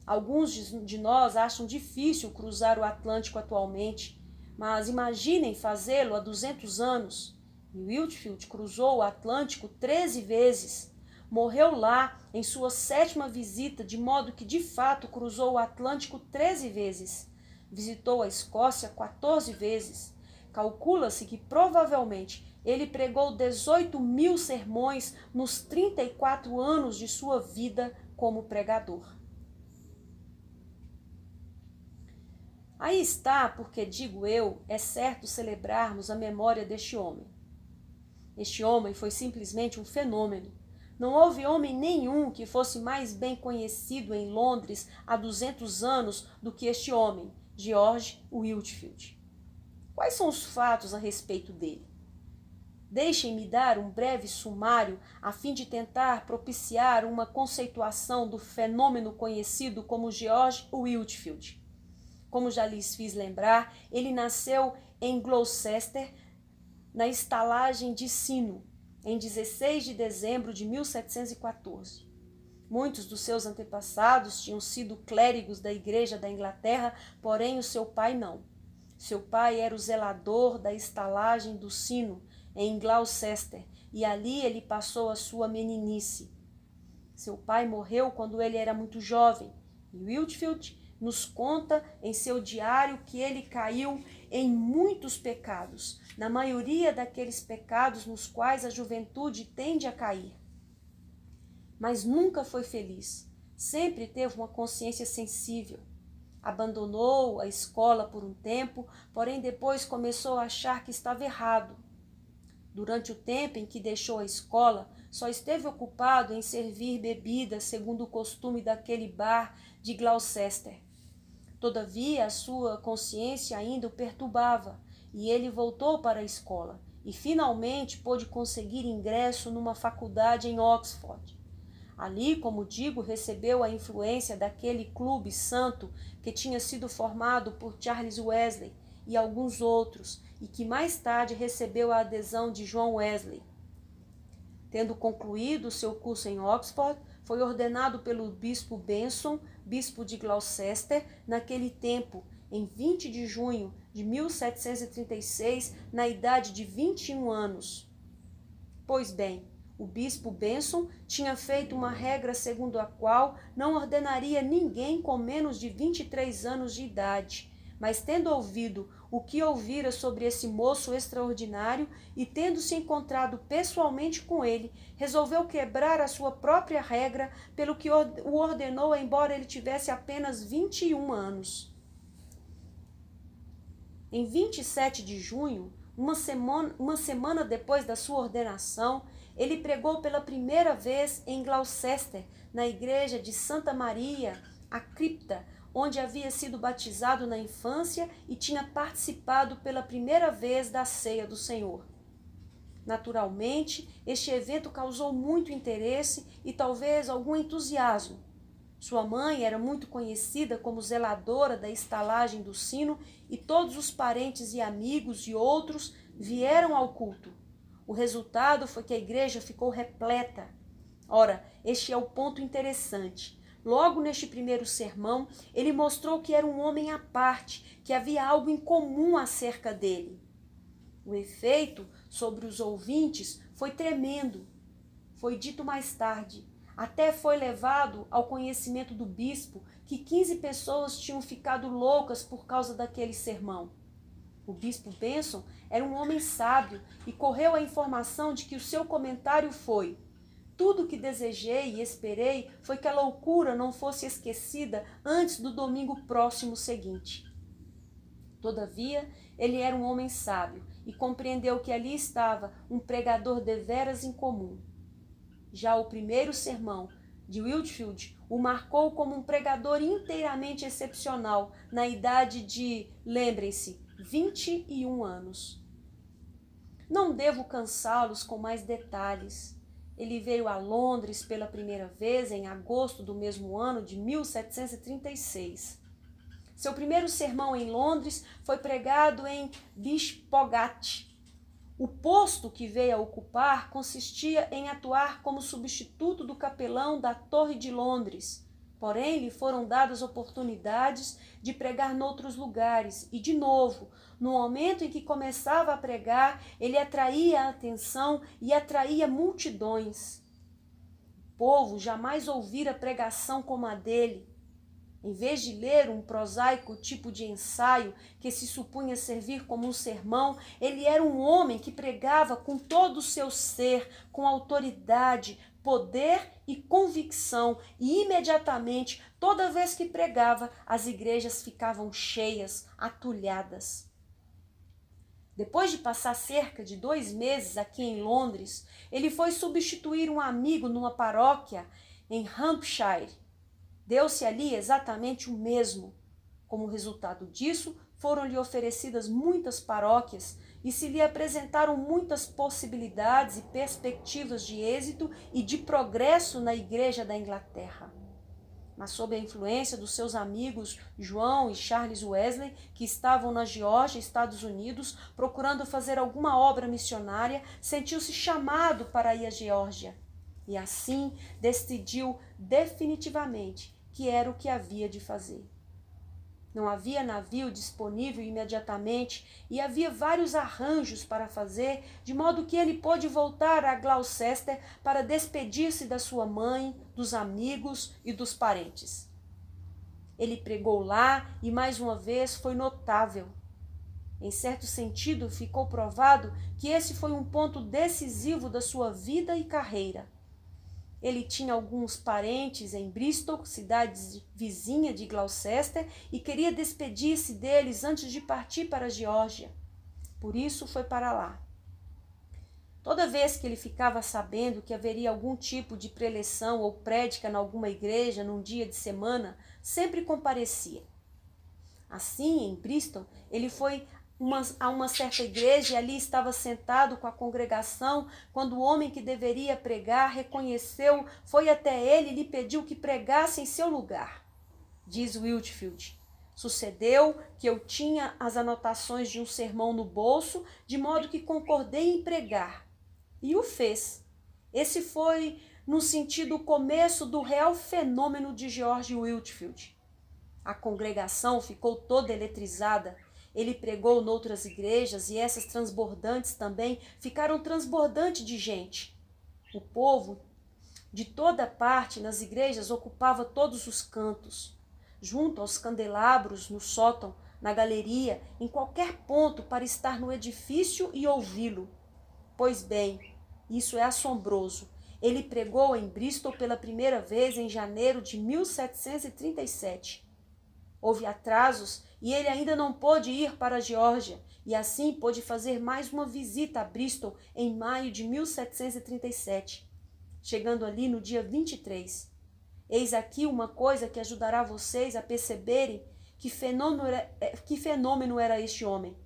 Alguns de nós acham difícil cruzar o Atlântico atualmente, mas imaginem fazê-lo há 200 anos. Whitefield cruzou o Atlântico 13 vezes. Morreu lá em sua 7ª visita, de modo que de fato cruzou o Atlântico 13 vezes. Visitou a Escócia 14 vezes. Calcula-se que provavelmente ele pregou 18.000 sermões nos 34 anos de sua vida como pregador. Aí está, porque digo eu, é certo celebrarmos a memória deste homem. Este homem foi simplesmente um fenômeno. Não houve homem nenhum que fosse mais bem conhecido em Londres há 200 anos do que este homem, George Whitefield. Quais são os fatos a respeito dele? Deixem-me dar um breve sumário a fim de tentar propiciar uma conceituação do fenômeno conhecido como George Whitefield. Como já lhes fiz lembrar, ele nasceu em Gloucester, na estalagem de Sino, em 16 de dezembro de 1714. Muitos dos seus antepassados tinham sido clérigos da Igreja da Inglaterra, porém o seu pai não. Seu pai era o zelador da estalagem do Sino, em Gloucester, e ali ele passou a sua meninice. Seu pai morreu quando ele era muito jovem, e Whitfield nos conta em seu diário que ele caiu em muitos pecados, na maioria daqueles pecados nos quais a juventude tende a cair. Mas nunca foi feliz, sempre teve uma consciência sensível. Abandonou a escola por um tempo, porém depois começou a achar que estava errado. Durante o tempo em que deixou a escola, só esteve ocupado em servir bebidas segundo o costume daquele bar de Gloucester. Todavia, a sua consciência ainda o perturbava, e ele voltou para a escola, e finalmente pôde conseguir ingresso numa faculdade em Oxford. Ali, como digo, recebeu a influência daquele clube santo que tinha sido formado por Charles Wesley e alguns outros, e que mais tarde recebeu a adesão de John Wesley. Tendo concluído seu curso em Oxford, foi ordenado pelo bispo Benson, bispo de Gloucester, naquele tempo, em 20 de junho de 1736, na idade de 21 anos. Pois bem, o bispo Benson tinha feito uma regra segundo a qual não ordenaria ninguém com menos de 23 anos de idade, mas tendo ouvido o que ouvira sobre esse moço extraordinário e tendo se encontrado pessoalmente com ele, resolveu quebrar a sua própria regra, pelo que o ordenou, embora ele tivesse apenas 21 anos. Em 27 de junho, uma semana depois da sua ordenação, ele pregou pela primeira vez em Gloucester, na igreja de Santa Maria, a Cripta, onde havia sido batizado na infância e tinha participado pela primeira vez da ceia do Senhor. Naturalmente, este evento causou muito interesse e talvez algum entusiasmo. Sua mãe era muito conhecida como zeladora da estalagem do sino e todos os parentes e amigos e outros vieram ao culto. O resultado foi que a igreja ficou repleta. Ora, este é o ponto interessante. Logo neste primeiro sermão, ele mostrou que era um homem à parte, que havia algo em comum acerca dele. O efeito sobre os ouvintes foi tremendo. Foi dito mais tarde. Até foi levado ao conhecimento do bispo que 15 pessoas tinham ficado loucas por causa daquele sermão. O bispo Benson era um homem sábio e correu a informação de que o seu comentário foi: tudo o que desejei e esperei foi que a loucura não fosse esquecida antes do domingo próximo seguinte. Todavia, ele era um homem sábio e compreendeu que ali estava um pregador deveras incomum. Já o primeiro sermão de Whitfield o marcou como um pregador inteiramente excepcional na idade de, lembrem-se, 21 anos. Não devo cansá-los com mais detalhes. Ele veio a Londres pela primeira vez em agosto do mesmo ano de 1736. Seu primeiro sermão em Londres foi pregado em Bishopsgate. O posto que veio a ocupar consistia em atuar como substituto do capelão da Torre de Londres. Porém, lhe foram dadas oportunidades de pregar noutros lugares e, de novo, no momento em que começava a pregar, ele atraía a atenção e atraía multidões. O povo jamais ouvira pregação como a dele. Em vez de ler um prosaico tipo de ensaio que se supunha servir como um sermão, ele era um homem que pregava com todo o seu ser, com autoridade, poder e convicção, e imediatamente, toda vez que pregava, as igrejas ficavam cheias, atulhadas. Depois de passar cerca de 2 meses aqui em Londres, ele foi substituir um amigo numa paróquia em Hampshire. Deu-se ali exatamente o mesmo. Como resultado disso, foram-lhe oferecidas muitas paróquias e se lhe apresentaram muitas possibilidades e perspectivas de êxito e de progresso na Igreja da Inglaterra. Mas sob a influência dos seus amigos João e Charles Wesley, que estavam na Geórgia, Estados Unidos, procurando fazer alguma obra missionária, sentiu-se chamado para ir à Geórgia. E assim decidiu definitivamente que era o que havia de fazer. Não havia navio disponível imediatamente e havia vários arranjos para fazer, de modo que ele pôde voltar a Gloucester para despedir-se da sua mãe, dos amigos e dos parentes. Ele pregou lá e mais uma vez foi notável. Em certo sentido, ficou provado que esse foi um ponto decisivo da sua vida e carreira. Ele tinha alguns parentes em Bristol, cidade vizinha de Gloucester, e queria despedir-se deles antes de partir para a Geórgia. Por isso foi para lá. Toda vez que ele ficava sabendo que haveria algum tipo de preleção ou prédica em alguma igreja num dia de semana, sempre comparecia. Assim, em Bristol, ele foi a uma certa igreja e ali estava sentado com a congregação, quando o homem que deveria pregar reconheceu, foi até ele e lhe pediu que pregasse em seu lugar. Diz Whitefield: sucedeu que eu tinha as anotações de um sermão no bolso, de modo que concordei em pregar. E o fez. Esse foi, no sentido, o começo do real fenômeno de George Whitefield. A congregação ficou toda eletrizada. Ele pregou noutras igrejas e essas transbordantes também ficaram transbordantes de gente. O povo, de toda parte, nas igrejas, ocupava todos os cantos. Junto aos candelabros, no sótão, na galeria, em qualquer ponto para estar no edifício e ouvi-lo. Pois bem, isso é assombroso. Ele pregou em Bristol pela primeira vez em janeiro de 1737. Houve atrasos e ele ainda não pôde ir para a Geórgia, e assim pôde fazer mais uma visita a Bristol em maio de 1737, chegando ali no dia 23. Eis aqui uma coisa que ajudará vocês a perceberem que fenômeno era este homem.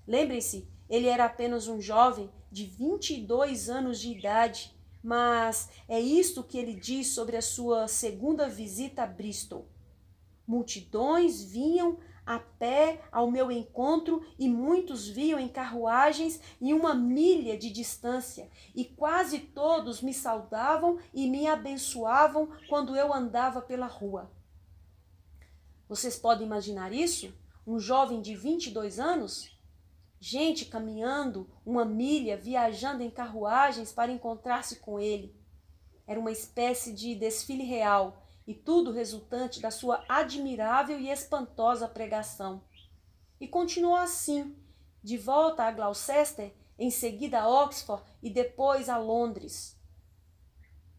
Lembrem-se, ele era apenas um jovem de 22 anos de idade, mas é isto que ele diz sobre a sua segunda visita a Bristol. Multidões vinham a pé ao meu encontro e muitos vinham em carruagens em 1 milha de distância, e quase todos me saudavam e me abençoavam quando eu andava pela rua. Vocês podem imaginar isso? Um jovem de 22 anos? Gente caminhando 1 milha, viajando em carruagens para encontrar-se com ele. Era uma espécie de desfile real, e tudo resultante da sua admirável e espantosa pregação. E continuou assim, de volta a Gloucester, em seguida a Oxford e depois a Londres.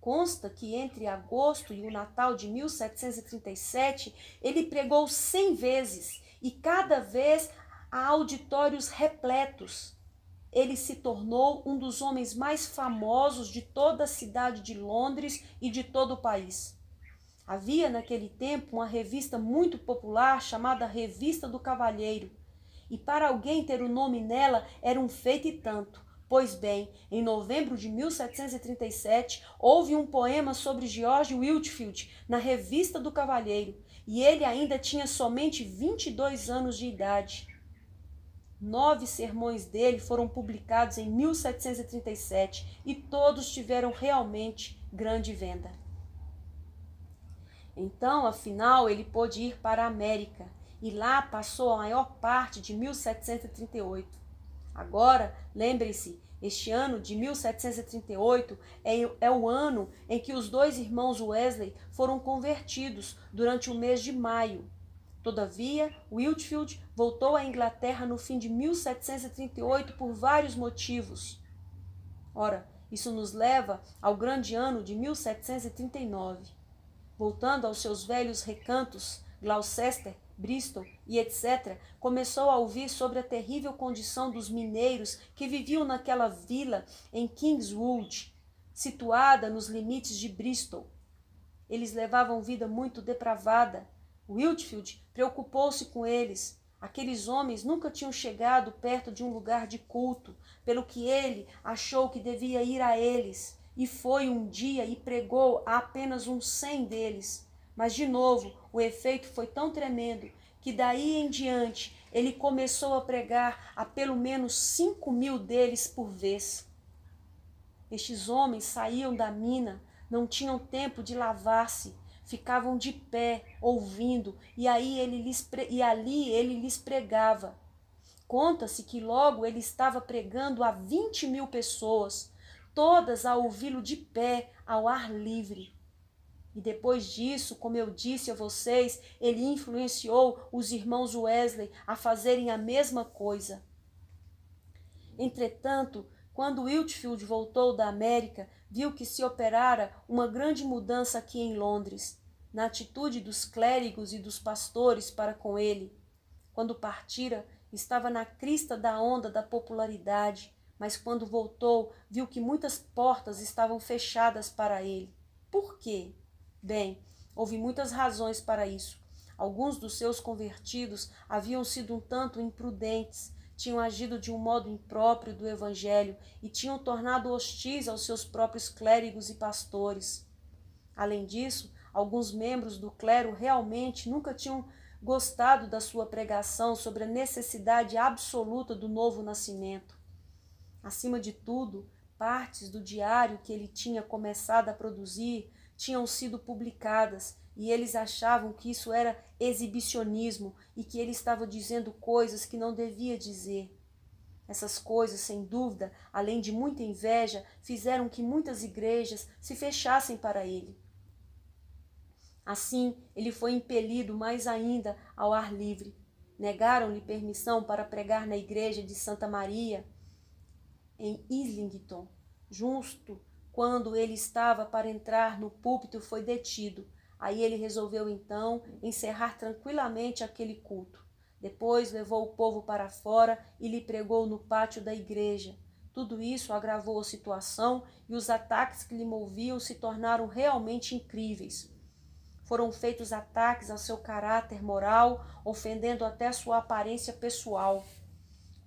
Consta que entre agosto e o Natal de 1737 ele pregou 100 vezes e cada vez a auditórios repletos. Ele se tornou um dos homens mais famosos de toda a cidade de Londres e de todo o país. Havia naquele tempo uma revista muito popular chamada Revista do Cavalheiro, e para alguém ter o nome nela era um feito e tanto. Pois bem, em novembro de 1737, houve um poema sobre George Whitefield na Revista do Cavalheiro, e ele ainda tinha somente 22 anos de idade. 9 sermões dele foram publicados em 1737 e todos tiveram realmente grande venda. Então, afinal, ele pôde ir para a América e lá passou a maior parte de 1738. Agora, lembrem-se, este ano de 1738 é o ano em que os 2 irmãos Wesley foram convertidos durante o mês de maio. Todavia, Whitefield voltou à Inglaterra no fim de 1738 por vários motivos. Ora, isso nos leva ao grande ano de 1739. Voltando aos seus velhos recantos, Gloucester, Bristol e etc., começou a ouvir sobre a terrível condição dos mineiros que viviam naquela vila em Kingswood, situada nos limites de Bristol. Eles levavam vida muito depravada. Whitefield preocupou-se com eles. Aqueles homens nunca tinham chegado perto de um lugar de culto, pelo que ele achou que devia ir a eles. E foi um dia e pregou a apenas uns 100 deles. Mas, de novo, o efeito foi tão tremendo que daí em diante ele começou a pregar a pelo menos 5.000 deles por vez. Estes homens saíam da mina, não tinham tempo de lavar-se, ficavam de pé, ouvindo, e ali ele lhes pregava. Conta-se que logo ele estava pregando a 20.000 pessoas, todas a ouvi-lo de pé, ao ar livre. E depois disso, como eu disse a vocês, ele influenciou os irmãos Wesley a fazerem a mesma coisa. Entretanto, quando Whitefield voltou da América, viu que se operara uma grande mudança aqui em Londres, na atitude dos clérigos e dos pastores para com ele. Quando partira, estava na crista da onda da popularidade, mas quando voltou, viu que muitas portas estavam fechadas para ele. Por quê? Bem, houve muitas razões para isso. Alguns dos seus convertidos haviam sido um tanto imprudentes, tinham agido de um modo impróprio do evangelho e tinham tornado hostis aos seus próprios clérigos e pastores. Além disso, alguns membros do clero realmente nunca tinham gostado da sua pregação sobre a necessidade absoluta do novo nascimento. Acima de tudo, partes do diário que ele tinha começado a produzir tinham sido publicadas e eles achavam que isso era exibicionismo e que ele estava dizendo coisas que não devia dizer. Essas coisas, sem dúvida, além de muita inveja, fizeram que muitas igrejas se fechassem para ele. Assim, ele foi impelido mais ainda ao ar livre. Negaram-lhe permissão para pregar na igreja de Santa Maria, em Islington. Justo quando ele estava para entrar no púlpito, foi detido. Aí ele resolveu, então, encerrar tranquilamente aquele culto. Depois levou o povo para fora e lhe pregou no pátio da igreja. Tudo isso agravou a situação e os ataques que lhe moviam se tornaram realmente incríveis. Foram feitos ataques ao seu caráter moral, ofendendo até sua aparência pessoal.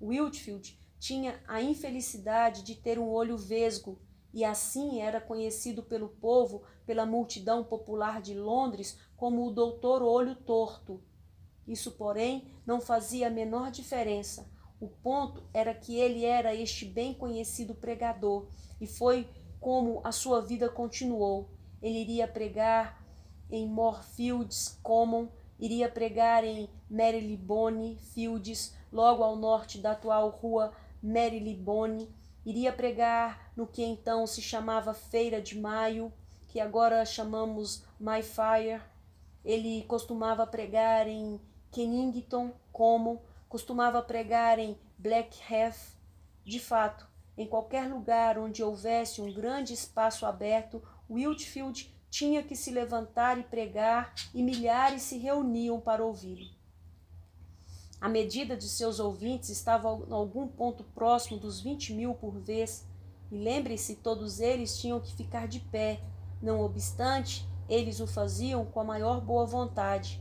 Whitefield tinha a infelicidade de ter um olho vesgo, e assim era conhecido pelo povo, pela multidão popular de Londres, como o doutor Olho Torto. Isso, porém, não fazia a menor diferença. O ponto era que ele era este bem conhecido pregador, e foi como a sua vida continuou. Ele iria pregar em Moorfields Common, iria pregar em Marylebone Fields, logo ao norte da atual rua Marylebone, iria pregar no que então se chamava Feira de Maio, que agora chamamos Mayfair. Ele costumava pregar em Kennington Common, costumava pregar em Blackheath. De fato, em qualquer lugar onde houvesse um grande espaço aberto, Whitefield tinha que se levantar e pregar, e milhares se reuniam para ouvi-lo. A medida de seus ouvintes estava em algum ponto próximo dos 20.000 por vez, e lembre-se, todos eles tinham que ficar de pé. Não obstante, eles o faziam com a maior boa vontade.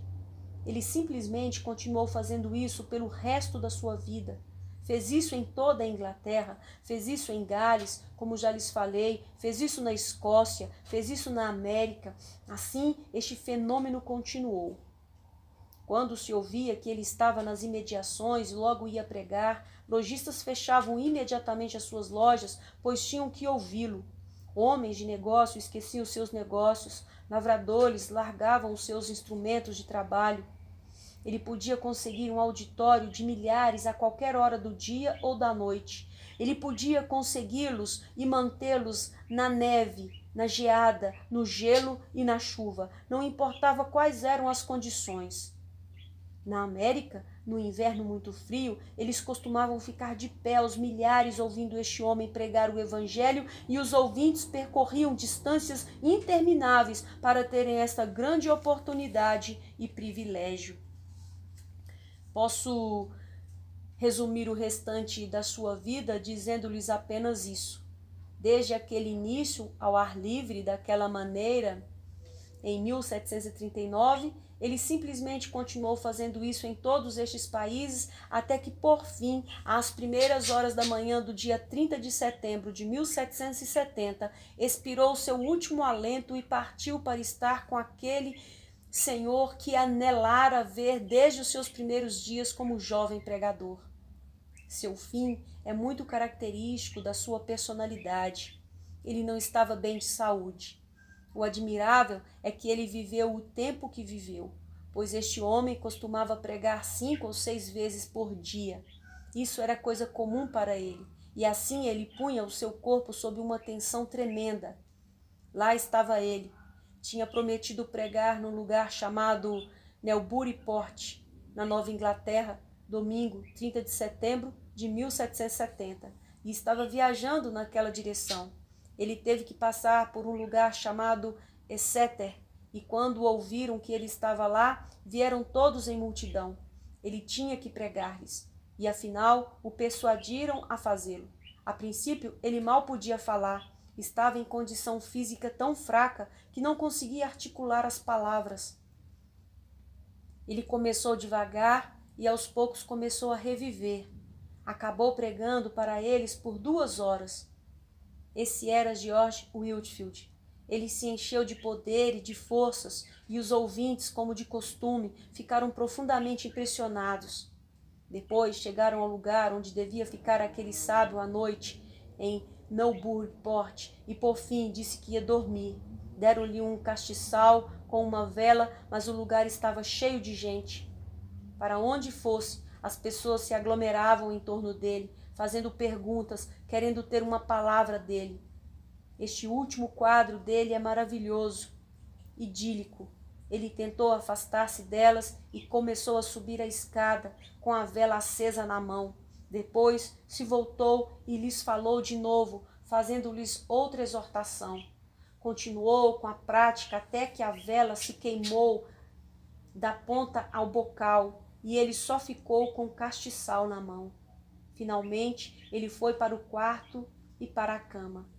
Ele simplesmente continuou fazendo isso pelo resto da sua vida. Fez isso em toda a Inglaterra, fez isso em Gales, como já lhes falei, fez isso na Escócia, fez isso na América. Assim, este fenômeno continuou. Quando se ouvia que ele estava nas imediações e logo ia pregar, lojistas fechavam imediatamente as suas lojas, pois tinham que ouvi-lo. Homens de negócio esqueciam seus negócios, lavradores largavam os seus instrumentos de trabalho. Ele podia conseguir um auditório de milhares a qualquer hora do dia ou da noite. Ele podia consegui-los e mantê-los na neve, na geada, no gelo e na chuva. Não importava quais eram as condições. Na América, no inverno muito frio, eles costumavam ficar de pé aos milhares ouvindo este homem pregar o evangelho, e os ouvintes percorriam distâncias intermináveis para terem esta grande oportunidade e privilégio. Posso resumir o restante da sua vida dizendo-lhes apenas isso. Desde aquele início ao ar livre, daquela maneira, em 1739, ele simplesmente continuou fazendo isso em todos estes países, até que, por fim, às primeiras horas da manhã do dia 30 de setembro de 1770, expirou seu último alento e partiu para estar com aquele Senhor que anelara ver desde os seus primeiros dias como jovem pregador. Seu fim é muito característico da sua personalidade. Ele não estava bem de saúde. O admirável é que ele viveu o tempo que viveu, pois este homem costumava pregar 5 ou 6 vezes por dia. Isso era coisa comum para ele, e assim ele punha o seu corpo sob uma tensão tremenda. Lá estava ele. Tinha prometido pregar num lugar chamado Newburyport, na Nova Inglaterra, domingo, 30 de setembro de 1770, e estava viajando naquela direção. Ele teve que passar por um lugar chamado Exeter, e quando ouviram que ele estava lá, vieram todos em multidão. Ele tinha que pregar-lhes, e afinal o persuadiram a fazê-lo. A princípio, ele mal podia falar, estava em condição física tão fraca que não conseguia articular as palavras. Ele começou devagar e aos poucos começou a reviver. Acabou pregando para eles por 2 horas. Esse era George Whitefield. Ele se encheu de poder e de forças, e os ouvintes, como de costume, ficaram profundamente impressionados. Depois chegaram ao lugar onde devia ficar aquele sábio à noite, em Newburyport, e por fim disse que ia dormir. Deram-lhe um castiçal com uma vela, mas o lugar estava cheio de gente. Para onde fosse, as pessoas se aglomeravam em torno dele, fazendo perguntas, querendo ter uma palavra dele. Este último quadro dele é maravilhoso, idílico. Ele tentou afastar-se delas e começou a subir a escada com a vela acesa na mão. Depois se voltou e lhes falou de novo, fazendo-lhes outra exortação. Continuou com a prática até que a vela se queimou da ponta ao bocal e ele só ficou com o castiçal na mão. Finalmente, ele foi para o quarto e para a cama.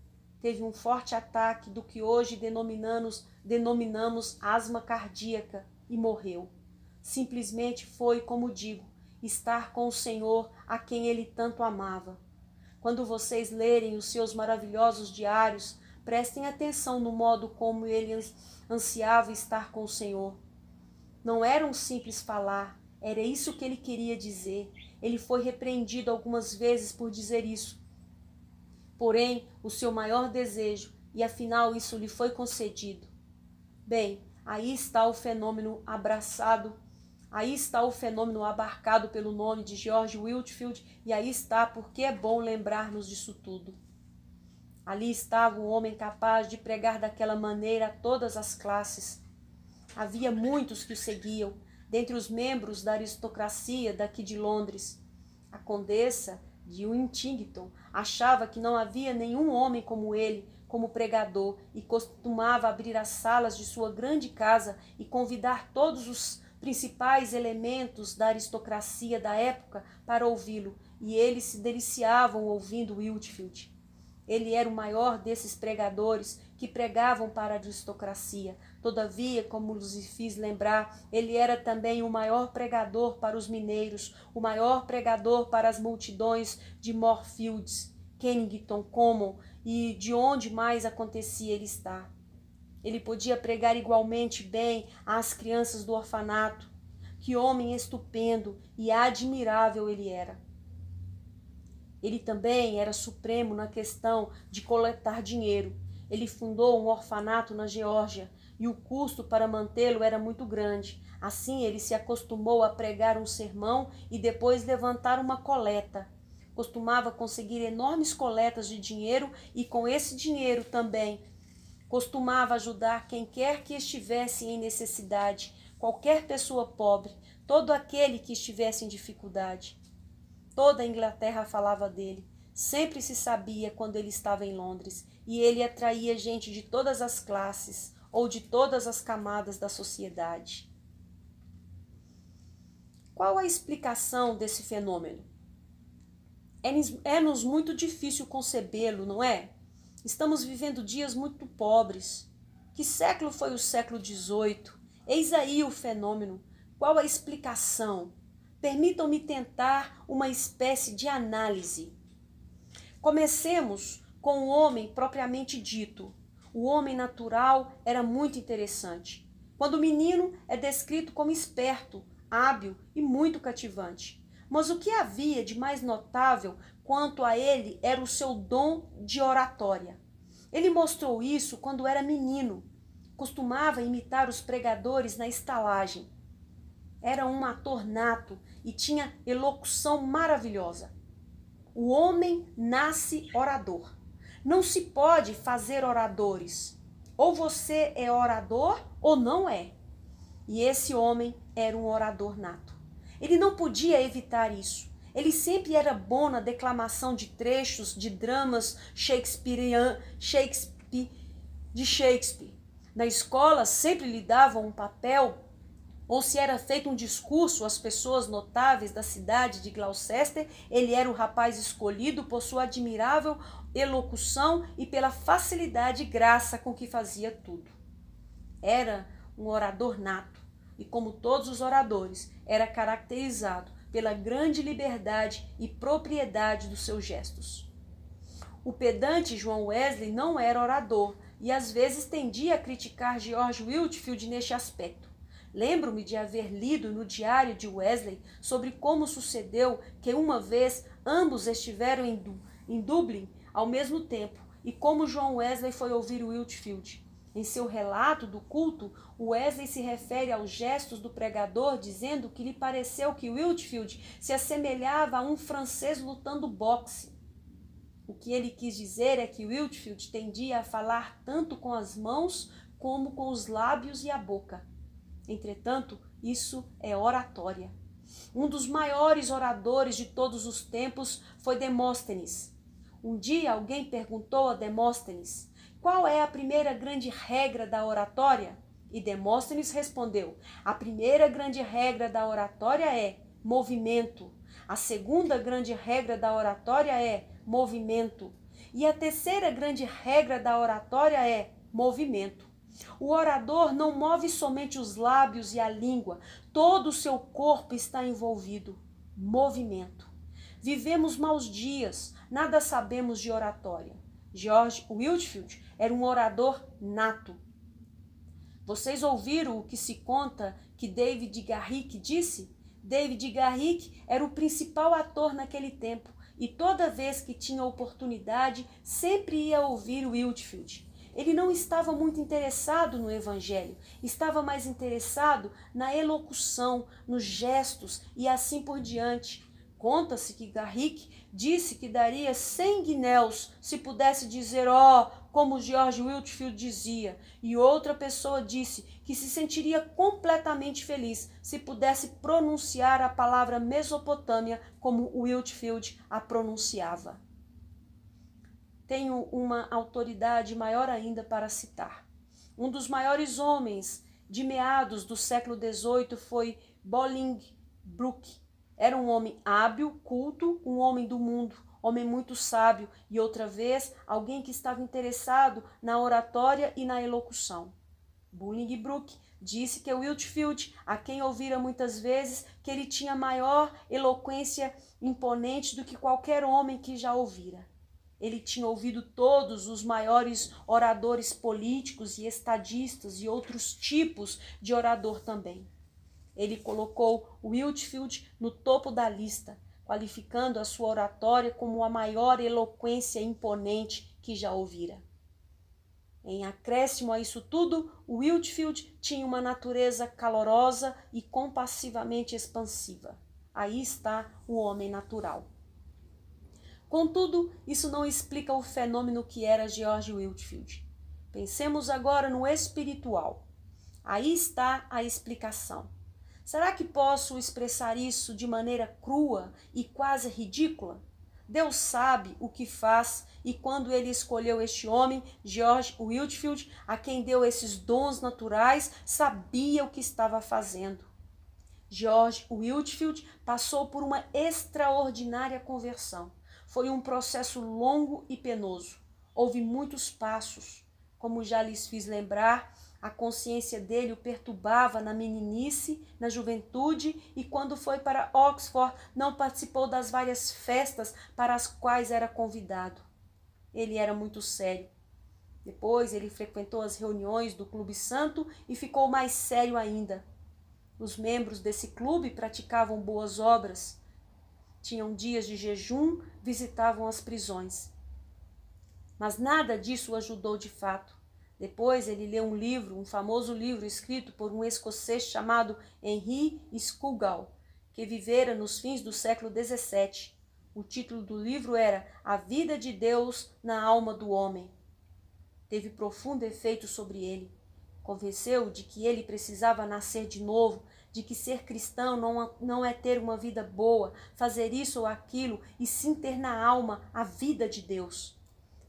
Teve um forte ataque do que hoje denominamos asma cardíaca e morreu. Simplesmente foi, como digo, estar com o Senhor a quem ele tanto amava. Quando vocês lerem os seus maravilhosos diários, prestem atenção no modo como ele ansiava estar com o Senhor. Não era um simples falar, era isso que ele queria dizer. Ele foi repreendido algumas vezes por dizer isso. Porém, o seu maior desejo, e afinal isso lhe foi concedido. Bem, aí está o fenômeno abarcado pelo nome de George Whitefield, e aí está porque é bom lembrarmos disso tudo. Ali estava um homem capaz de pregar daquela maneira a todas as classes. Havia muitos que o seguiam, dentre os membros da aristocracia daqui de Londres. A condessa de Wintington achava que não havia nenhum homem como ele, como pregador, e costumava abrir as salas de sua grande casa e convidar todos os principais elementos da aristocracia da época para ouvi-lo, e eles se deliciavam ouvindo Whitefield. Ele era o maior desses pregadores que pregavam para a aristocracia. Todavia, como lhes fiz lembrar, ele era também o maior pregador para os mineiros, o maior pregador para as multidões de Moorfields, Kennington Common e de onde mais acontecia ele estar. Ele podia pregar igualmente bem às crianças do orfanato. Que homem estupendo e admirável ele era! Ele também era supremo na questão de coletar dinheiro. Ele fundou um orfanato na Geórgia e o custo para mantê-lo era muito grande. Assim, ele se acostumou a pregar um sermão e depois levantar uma coleta. Costumava conseguir enormes coletas de dinheiro e com esse dinheiro também costumava ajudar quem quer que estivesse em necessidade, qualquer pessoa pobre, todo aquele que estivesse em dificuldade. Toda a Inglaterra falava dele. Sempre se sabia quando ele estava em Londres, e ele atraía gente de todas as classes ou de todas as camadas da sociedade. Qual a explicação desse fenômeno? É-nos muito difícil concebê-lo, não é? Estamos vivendo dias muito pobres. Que século foi o século XVIII? Eis aí o fenômeno. Qual a explicação? Permitam-me tentar uma espécie de análise. Comecemos com o homem propriamente dito. O homem natural era muito interessante. Quando menino é descrito como esperto, hábil e muito cativante. Mas o que havia de mais notável quanto a ele era o seu dom de oratória. Ele mostrou isso quando era menino. costumava imitar os pregadores na estalagem. Era um ator nato e tinha elocução maravilhosa. O homem nasce orador. Não se pode fazer oradores. Ou você é orador ou não é. E esse homem era um orador nato. Ele não podia evitar isso. Ele sempre era bom na declamação de trechos de dramas de Shakespeare. Na escola sempre lhe davam um papel, ou se era feito um discurso às pessoas notáveis da cidade de Gloucester, ele era o rapaz escolhido por sua admirável elocução e pela facilidade e graça com que fazia tudo. Era um orador nato e, como todos os oradores, era caracterizado pela grande liberdade e propriedade dos seus gestos. O pedante João Wesley não era orador e às vezes tendia a criticar George Whitefield neste aspecto. Lembro-me de haver lido no diário de Wesley sobre como sucedeu que uma vez ambos estiveram em Dublin ao mesmo tempo e como João Wesley foi ouvir Whitefield. Em seu relato do culto, Wesley se refere aos gestos do pregador, dizendo que lhe pareceu que Whitefield se assemelhava a um francês lutando boxe. O que ele quis dizer é que Whitefield tendia a falar tanto com as mãos como com os lábios e a boca. Entretanto, isso é oratória. Um dos maiores oradores de todos os tempos foi Demóstenes. Um dia alguém perguntou a Demóstenes: qual é a primeira grande regra da oratória? E Demóstenes respondeu: a primeira grande regra da oratória é movimento. A segunda grande regra da oratória é movimento. E a terceira grande regra da oratória é movimento. O orador não move somente os lábios e a língua, todo o seu corpo está envolvido. Movimento. Vivemos maus dias, nada sabemos de oratória. George Whitefield era um orador nato. Vocês ouviram o que se conta que David Garrick disse? David Garrick era o principal ator naquele tempo e toda vez que tinha oportunidade sempre ia ouvir Whitefield. Ele não estava muito interessado no evangelho, estava mais interessado na elocução, nos gestos e assim por diante. Conta-se que Garrick disse que daria 100 guinéus se pudesse dizer como George Whitefield dizia, e outra pessoa disse que se sentiria completamente feliz se pudesse pronunciar a palavra Mesopotâmia como Whitefield a pronunciava. Tenho uma autoridade maior ainda para citar. Um dos maiores homens de meados do século XVIII foi Bolingbroke. Era um homem hábil, culto, um homem do mundo, homem muito sábio e outra vez alguém que estava interessado na oratória e na elocução. Bolingbroke disse que Whitefield, a quem ouvira muitas vezes, que ele tinha maior eloquência imponente do que qualquer homem que já ouvira. Ele tinha ouvido todos os maiores oradores políticos e estadistas e outros tipos de orador também. Ele colocou Whitefield no topo da lista, qualificando a sua oratória como a maior eloquência imponente que já ouvira. Em acréscimo a isso tudo, Whitefield tinha uma natureza calorosa e compassivamente expansiva. Aí está o homem natural. Contudo, isso não explica o fenômeno que era George Whitefield. Pensemos agora no espiritual. Aí está a explicação. Será que posso expressar isso de maneira crua e quase ridícula? Deus sabe o que faz e quando ele escolheu este homem, George Whitefield, a quem deu esses dons naturais, sabia o que estava fazendo. George Whitefield passou por uma extraordinária conversão. Foi um processo longo e penoso. Houve muitos passos. Como já lhes fiz lembrar, a consciência dele o perturbava na meninice, na juventude, e quando foi para Oxford não participou das várias festas para as quais era convidado. Ele era muito sério. Depois ele frequentou as reuniões do Clube Santo e ficou mais sério ainda. Os membros desse clube praticavam boas obras. Tinham dias de jejum, visitavam as prisões. Mas nada disso o ajudou de fato. Depois ele leu um famoso livro escrito por um escocês chamado Henry Scougal, que vivera nos fins do século XVII. O título do livro era A Vida de Deus na Alma do Homem. Teve profundo efeito sobre ele. Convenceu-o de que ele precisava nascer de novo, de que ser cristão não é ter uma vida boa, fazer isso ou aquilo, e sim ter na alma a vida de Deus.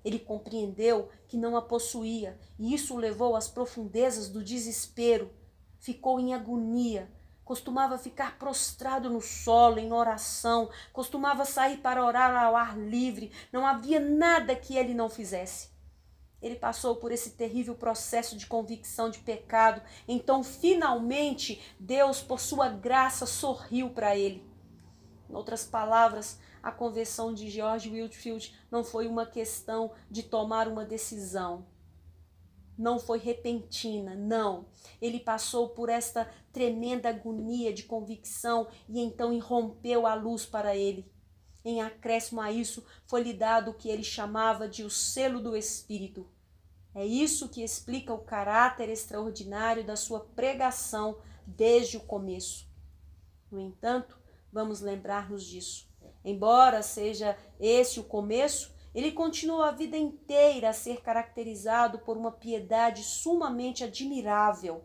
Ele compreendeu que não a possuía, e isso o levou às profundezas do desespero. Ficou em agonia, costumava ficar prostrado no solo, em oração, costumava sair para orar ao ar livre, não havia nada que ele não fizesse. Ele passou por esse terrível processo de convicção de pecado, então finalmente Deus, por sua graça, sorriu para ele. Em outras palavras, a conversão de George Whitefield não foi uma questão de tomar uma decisão. Não foi repentina, não. Ele passou por esta tremenda agonia de convicção e então irrompeu a luz para ele. Em acréscimo a isso, foi-lhe dado o que ele chamava de o selo do Espírito. É isso que explica o caráter extraordinário da sua pregação desde o começo. No entanto, vamos lembrar-nos disso. Embora seja esse o começo, ele continuou a vida inteira a ser caracterizado por uma piedade sumamente admirável.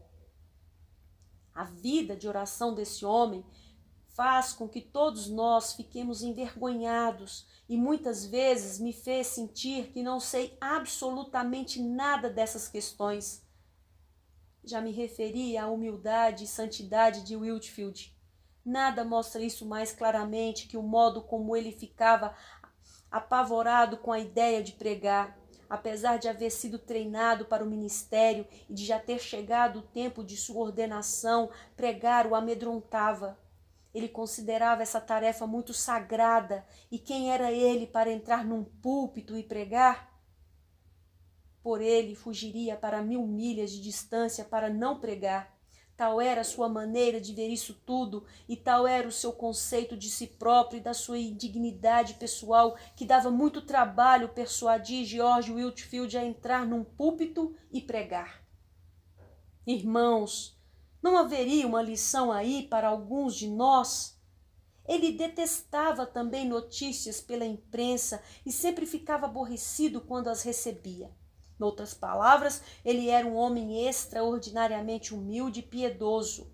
A vida de oração desse homem faz com que todos nós fiquemos envergonhados e muitas vezes me fez sentir que não sei absolutamente nada dessas questões. Já me referi à humildade e santidade de Whitefield. Nada mostra isso mais claramente que o modo como ele ficava apavorado com a ideia de pregar. Apesar de haver sido treinado para o ministério e de já ter chegado o tempo de sua ordenação, pregar o amedrontava. Ele considerava essa tarefa muito sagrada, e quem era ele para entrar num púlpito e pregar? Por ele, fugiria para 1000 milhas de distância para não pregar. Tal era a sua maneira de ver isso tudo, e tal era o seu conceito de si próprio e da sua indignidade pessoal, que dava muito trabalho persuadir George Whitefield a entrar num púlpito e pregar. Irmãos, não haveria uma lição aí para alguns de nós? Ele detestava também notícias pela imprensa e sempre ficava aborrecido quando as recebia. Em outras palavras, ele era um homem extraordinariamente humilde e piedoso.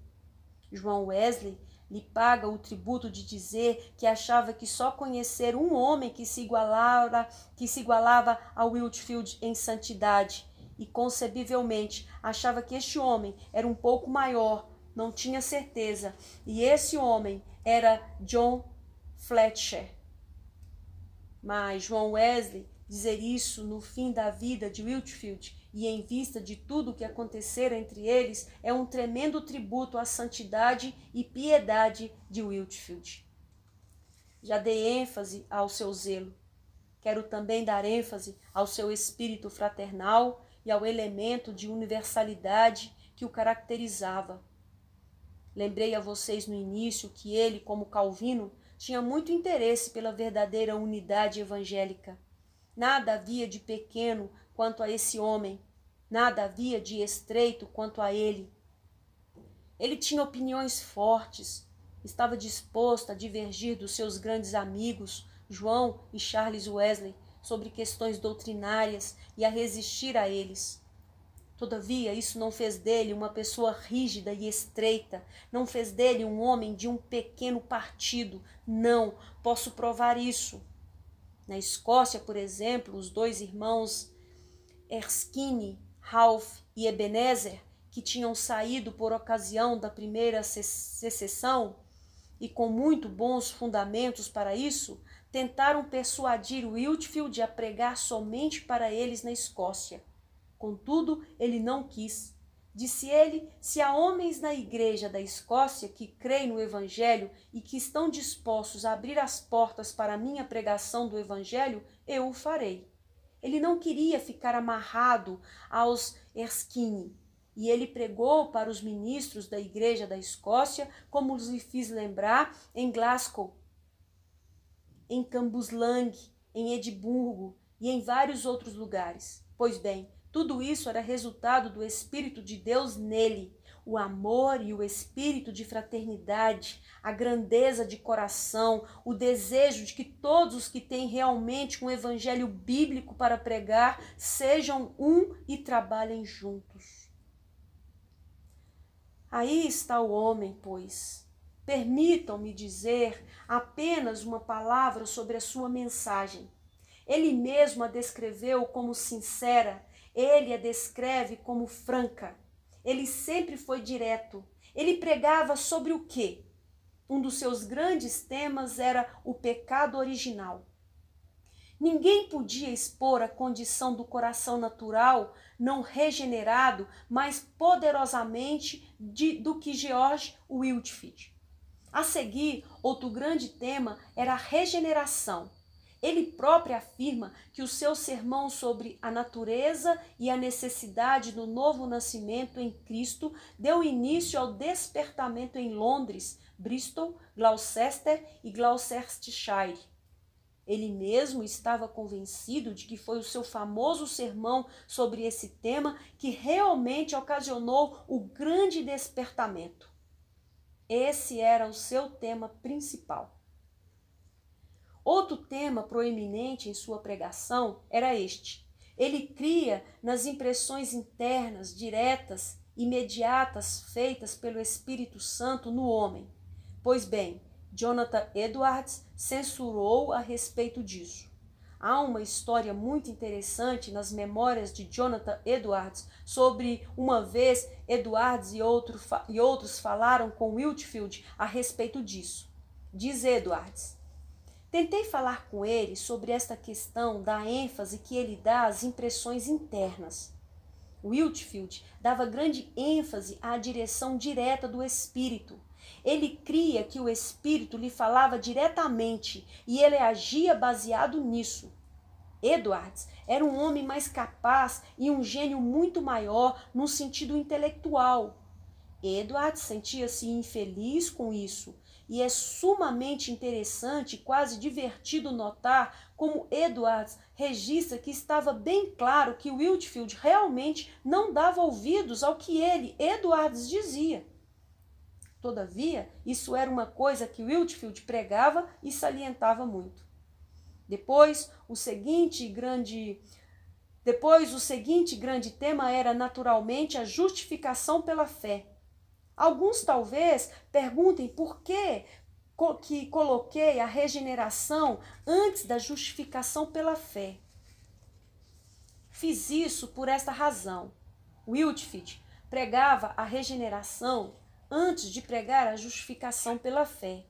João Wesley lhe paga o tributo de dizer que achava que só conhecer um homem que se igualava a Whitefield em santidade, e concebivelmente achava que este homem era um pouco maior, não tinha certeza, e esse homem era John Fletcher. Mas João Wesley dizer isso no fim da vida de Whitefield e em vista de tudo o que acontecera entre eles é um tremendo tributo à santidade e piedade de Whitefield. Já dei ênfase ao seu zelo. Quero também dar ênfase ao seu espírito fraternal e ao elemento de universalidade que o caracterizava. Lembrei a vocês no início que ele, como Calvino, tinha muito interesse pela verdadeira unidade evangélica. Nada havia de pequeno quanto a esse homem, nada havia de estreito quanto a ele. Ele tinha opiniões fortes, estava disposto a divergir dos seus grandes amigos, João e Charles Wesley, sobre questões doutrinárias e a resistir a eles. Todavia, isso não fez dele uma pessoa rígida e estreita, não fez dele um homem de um pequeno partido. Não, posso provar isso. Na Escócia, por exemplo, os 2 irmãos Erskine, Ralph e Ebenezer, que tinham saído por ocasião da primeira secessão, e com muito bons fundamentos para isso, tentaram persuadir Whitefield a pregar somente para eles na Escócia. Contudo, ele não quis. Disse ele, se há homens na igreja da Escócia que creem no Evangelho e que estão dispostos a abrir as portas para a minha pregação do Evangelho, eu o farei. Ele não queria ficar amarrado aos Erskine, e ele pregou para os ministros da igreja da Escócia, como lhe fiz lembrar, em Glasgow, em Cambuslang, em Edimburgo e em vários outros lugares. Pois bem, Tudo isso era resultado do Espírito de Deus nele. O amor e o espírito de fraternidade, a grandeza de coração, o desejo de que todos os que têm realmente um evangelho bíblico para pregar sejam um e trabalhem juntos. Aí está o homem, pois. Permitam-me dizer apenas uma palavra sobre a sua mensagem. Ele mesmo a descreveu como sincera, ele a descreve como franca. Ele sempre foi direto. Ele pregava sobre o quê? Um dos seus grandes temas era o pecado original. Ninguém podia expor a condição do coração natural, não regenerado, mais poderosamente do que George Whitefield. A seguir, outro grande tema era a regeneração. Ele próprio afirma que o seu sermão sobre a natureza e a necessidade do novo nascimento em Cristo deu início ao despertamento em Londres, Bristol, Gloucester e Gloucestershire. Ele mesmo estava convencido de que foi o seu famoso sermão sobre esse tema que realmente ocasionou o grande despertamento. Esse era o seu tema principal. Outro tema proeminente em sua pregação era este. Ele cria nas impressões internas, diretas, imediatas, feitas pelo Espírito Santo no homem. Pois bem, Jonathan Edwards censurou a respeito disso. Há uma história muito interessante nas memórias de Jonathan Edwards sobre uma vez Edwards e outros falaram com Whitefield a respeito disso. Diz Edwards: tentei falar com ele sobre esta questão da ênfase que ele dá às impressões internas. Whitefield dava grande ênfase à direção direta do Espírito. Ele cria que o Espírito lhe falava diretamente e ele agia baseado nisso. Edwards era um homem mais capaz e um gênio muito maior no sentido intelectual. Edwards sentia-se infeliz com isso. E é sumamente interessante e quase divertido notar como Edwards registra que estava bem claro que Whitefield realmente não dava ouvidos ao que ele, Edwards, dizia. Todavia, isso era uma coisa que Whitefield pregava e salientava muito. Depois, o seguinte grande tema era naturalmente a justificação pela fé. Alguns talvez perguntem por que coloquei a regeneração antes da justificação pela fé. Fiz isso por esta razão. Whitefield pregava a regeneração antes de pregar a justificação pela fé.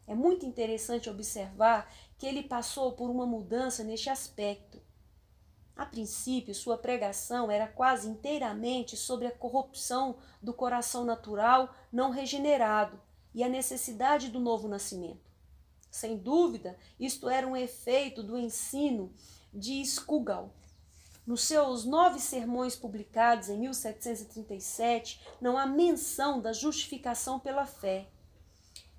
É muito interessante observar que ele passou por uma mudança neste aspecto. A princípio, sua pregação era quase inteiramente sobre a corrupção do coração natural não regenerado e a necessidade do novo nascimento. Sem dúvida, isto era um efeito do ensino de Scougal. Nos seus 9 sermões publicados em 1737, não há menção da justificação pela fé.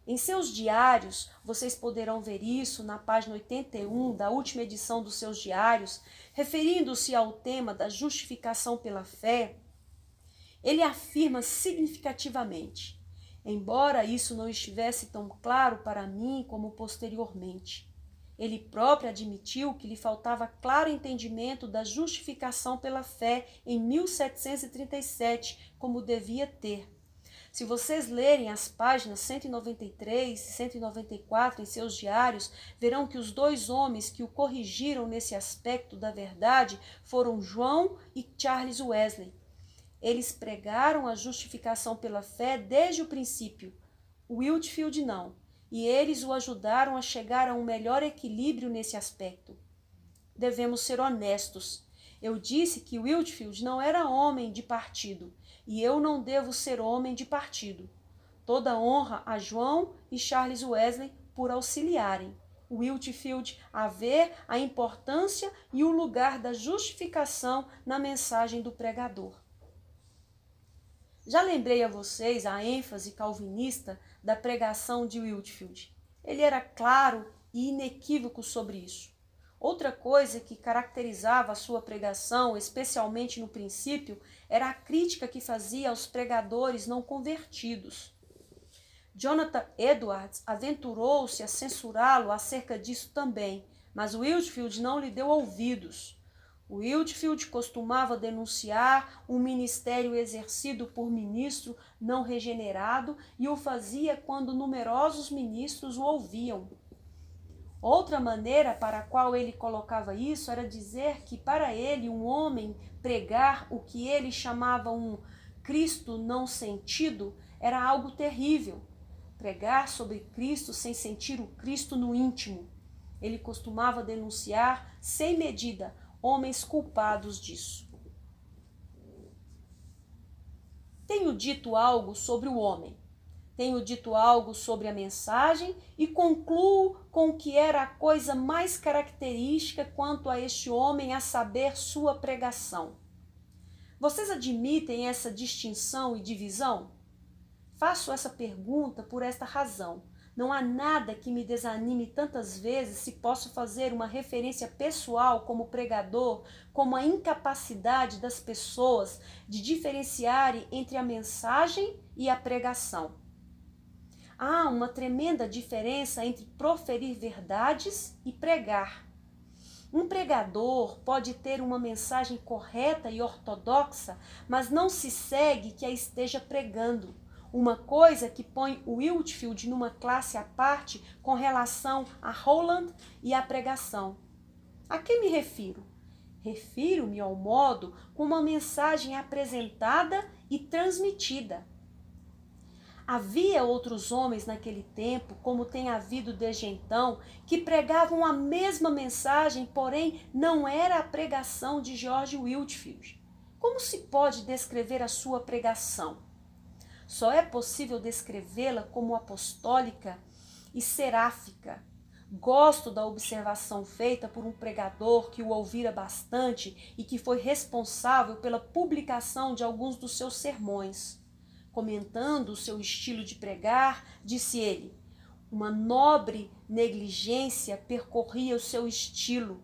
Em seus diários, vocês poderão ver isso na página 81 da última edição dos seus diários, referindo-se ao tema da justificação pela fé, ele afirma significativamente: embora isso não estivesse tão claro para mim como posteriormente, ele próprio admitiu que lhe faltava claro entendimento da justificação pela fé em 1737, como devia ter. Se vocês lerem as páginas 193 e 194 em seus diários, verão que os 2 homens que o corrigiram nesse aspecto da verdade foram João e Charles Wesley. Eles pregaram a justificação pela fé desde o princípio. Whitefield não, e eles o ajudaram a chegar a um melhor equilíbrio nesse aspecto. Devemos ser honestos. Eu disse que Whitefield não era homem de partido, e eu não devo ser homem de partido. Toda honra a João e Charles Wesley por auxiliarem Whitefield a ver a importância e o lugar da justificação na mensagem do pregador. Já lembrei a vocês a ênfase calvinista da pregação de Whitefield. Ele era claro e inequívoco sobre isso. Outra coisa que caracterizava a sua pregação, especialmente no princípio, era a crítica que fazia aos pregadores não convertidos. Jonathan Edwards aventurou-se a censurá-lo acerca disso também, mas Whitefield não lhe deu ouvidos. Whitefield costumava denunciar um ministério exercido por ministro não regenerado e o fazia quando numerosos ministros o ouviam. Outra maneira para a qual ele colocava isso era dizer que para ele um homem pregar o que ele chamava um Cristo não sentido era algo terrível. Pregar sobre Cristo sem sentir o Cristo no íntimo. Ele costumava denunciar sem medida homens culpados disso. Tenho dito algo sobre o homem. Tenho dito algo sobre a mensagem e concluo com o que era a coisa mais característica quanto a este homem, a saber, sua pregação. Vocês admitem essa distinção e divisão? Faço essa pergunta por esta razão. Não há nada que me desanime tantas vezes se posso fazer uma referência pessoal como pregador, como a incapacidade das pessoas de diferenciarem entre a mensagem e a pregação. Há uma tremenda diferença entre proferir verdades e pregar. Um pregador pode ter uma mensagem correta e ortodoxa, mas não se segue que a esteja pregando. Uma coisa que põe Whitefield numa classe à parte com relação a Holland e à pregação. A que me refiro? Refiro-me ao modo como a mensagem é apresentada e transmitida. Havia outros homens naquele tempo, como tem havido desde então, que pregavam a mesma mensagem, porém não era a pregação de George Whitefield. Como se pode descrever a sua pregação? Só é possível descrevê-la como apostólica e seráfica. Gosto da observação feita por um pregador que o ouvira bastante e que foi responsável pela publicação de alguns dos seus sermões. Comentando o seu estilo de pregar, disse ele: uma nobre negligência percorria o seu estilo.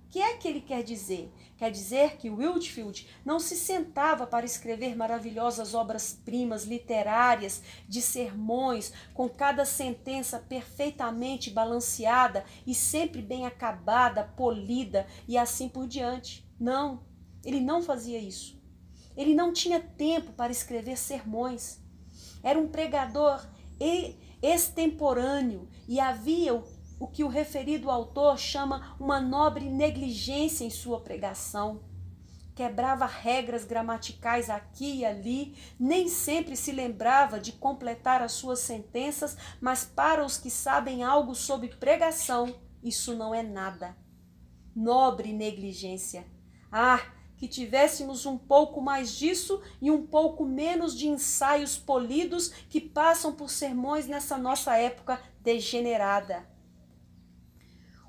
O que é que ele quer dizer? Quer dizer que Whitefield não se sentava para escrever maravilhosas obras-primas literárias de sermões, com cada sentença perfeitamente balanceada e sempre bem acabada, polida e assim por diante. Não, ele não fazia isso. Ele não tinha tempo para escrever sermões. Era um pregador extemporâneo e havia o que o referido autor chama uma nobre negligência em sua pregação. Quebrava regras gramaticais aqui e ali, nem sempre se lembrava de completar as suas sentenças, mas para os que sabem algo sobre pregação, isso não é nada. Nobre negligência. Ah, que tivéssemos um pouco mais disso e um pouco menos de ensaios polidos que passam por sermões nessa nossa época degenerada.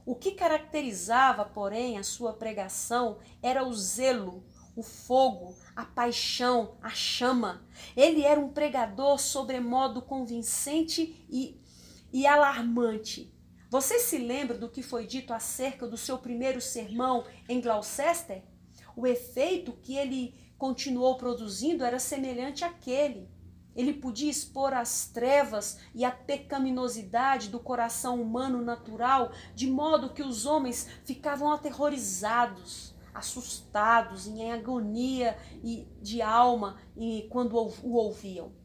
O que caracterizava, porém, a sua pregação era o zelo, o fogo, a paixão, a chama. Ele era um pregador sobremodo convincente e alarmante. Você se lembra do que foi dito acerca do seu primeiro sermão em Gloucester? O efeito que ele continuou produzindo era semelhante àquele. Ele podia expor as trevas e a pecaminosidade do coração humano natural, de modo que os homens ficavam aterrorizados, assustados, em agonia de alma quando o ouviam.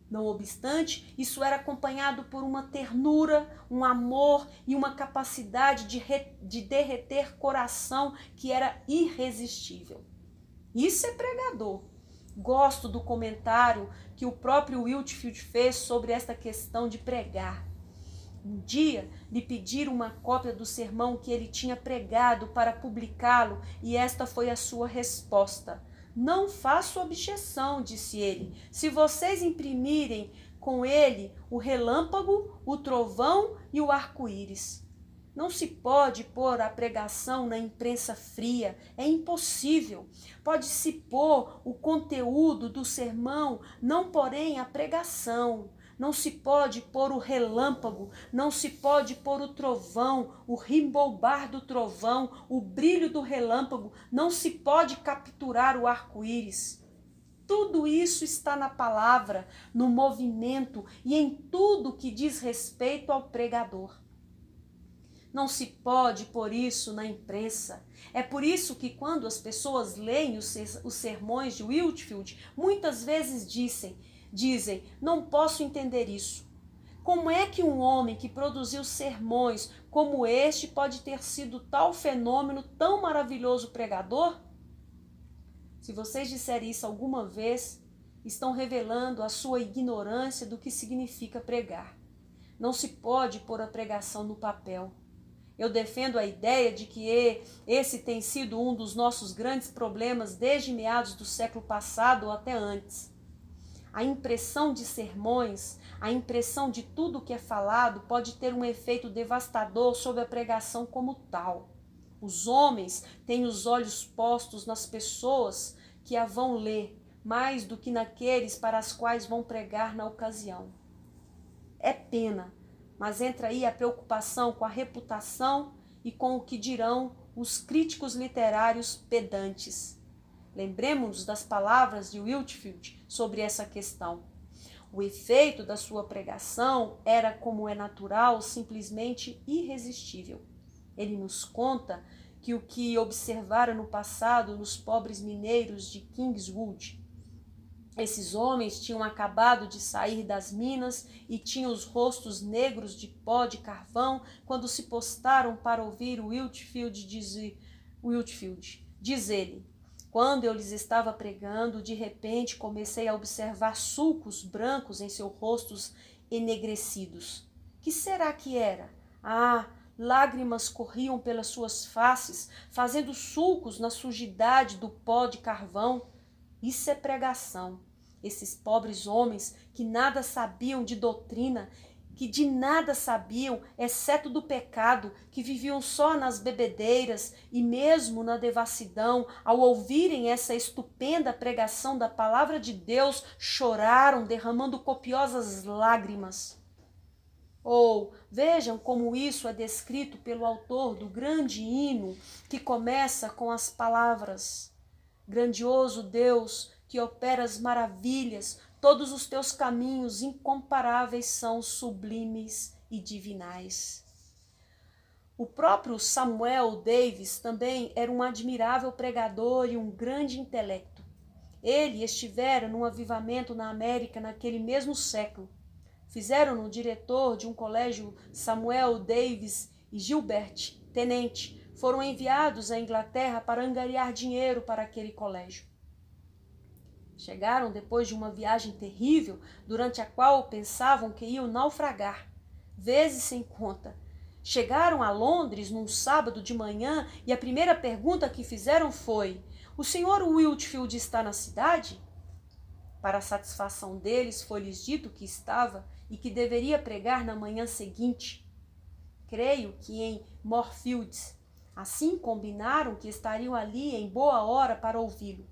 Não obstante, isso era acompanhado por uma ternura, um amor e uma capacidade de derreter coração que era irresistível. Isso é pregador. Gosto do comentário que o próprio Whitefield fez sobre esta questão de pregar. Um dia lhe pediram uma cópia do sermão que ele tinha pregado para publicá-lo e esta foi a sua resposta. Não faço objeção, disse ele, se vocês imprimirem com ele o relâmpago, o trovão e o arco-íris. Não se pode pôr a pregação na imprensa fria, é impossível. Pode-se pôr o conteúdo do sermão, não porém a pregação. não se pode pôr o relâmpago, não se pode pôr o trovão, o rimbobar do trovão, o brilho do relâmpago, não se pode capturar o arco-íris. Tudo isso está na palavra, no movimento e em tudo que diz respeito ao pregador. Não se pode pôr isso na imprensa. É por isso que quando as pessoas leem os sermões de Whitefield, muitas vezes dizem, não posso entender isso. Como é que um homem que produziu sermões como este pode ter sido tal fenômeno, tão maravilhoso pregador? Se vocês disserem isso alguma vez, estão revelando a sua ignorância do que significa pregar. Não se pode pôr a pregação no papel. Eu defendo a ideia de que esse tem sido um dos nossos grandes problemas desde meados do século passado ou até antes. A impressão de sermões, a impressão de tudo que é falado pode ter um efeito devastador sobre a pregação como tal. Os homens têm os olhos postos nas pessoas que a vão ler, mais do que naqueles para as quais vão pregar na ocasião. É pena, mas entra aí a preocupação com a reputação e com o que dirão os críticos literários pedantes. Lembremos-nos das palavras de Whitefield sobre essa questão. O efeito da sua pregação era, como é natural, simplesmente irresistível. Ele nos conta que o que observara no passado nos pobres mineiros de Kingswood. Esses homens tinham acabado de sair das minas e tinham os rostos negros de pó de carvão quando se postaram para ouvir Whitefield. Diz ele, quando eu lhes estava pregando, de repente comecei a observar sulcos brancos em seus rostos enegrecidos. Que será que era? Lágrimas corriam pelas suas faces, fazendo sulcos na sujidade do pó de carvão. Isso é pregação. Esses pobres homens que nada sabiam de doutrina, que de nada sabiam, exceto do pecado, que viviam só nas bebedeiras e mesmo na devassidão, ao ouvirem essa estupenda pregação da palavra de Deus, choraram, derramando copiosas lágrimas. Vejam como isso é descrito pelo autor do grande hino que começa com as palavras: grandioso Deus, que operas maravilhas, todos os teus caminhos incomparáveis são sublimes e divinais. O próprio Samuel Davis também era um admirável pregador e um grande intelecto. Ele estivera num avivamento na América naquele mesmo século. Fizeram-no diretor de um colégio. Samuel Davis e Gilbert, tenente, foram enviados à Inglaterra para angariar dinheiro para aquele colégio. Chegaram depois de uma viagem terrível, durante a qual pensavam que iam naufragar, vezes sem conta. Chegaram a Londres num sábado de manhã e a primeira pergunta que fizeram foi: o senhor Whitefield está na cidade? Para a satisfação deles, foi-lhes dito que estava e que deveria pregar na manhã seguinte. Creio que em Moorfields. Assim combinaram que estariam ali em boa hora para ouvi-lo.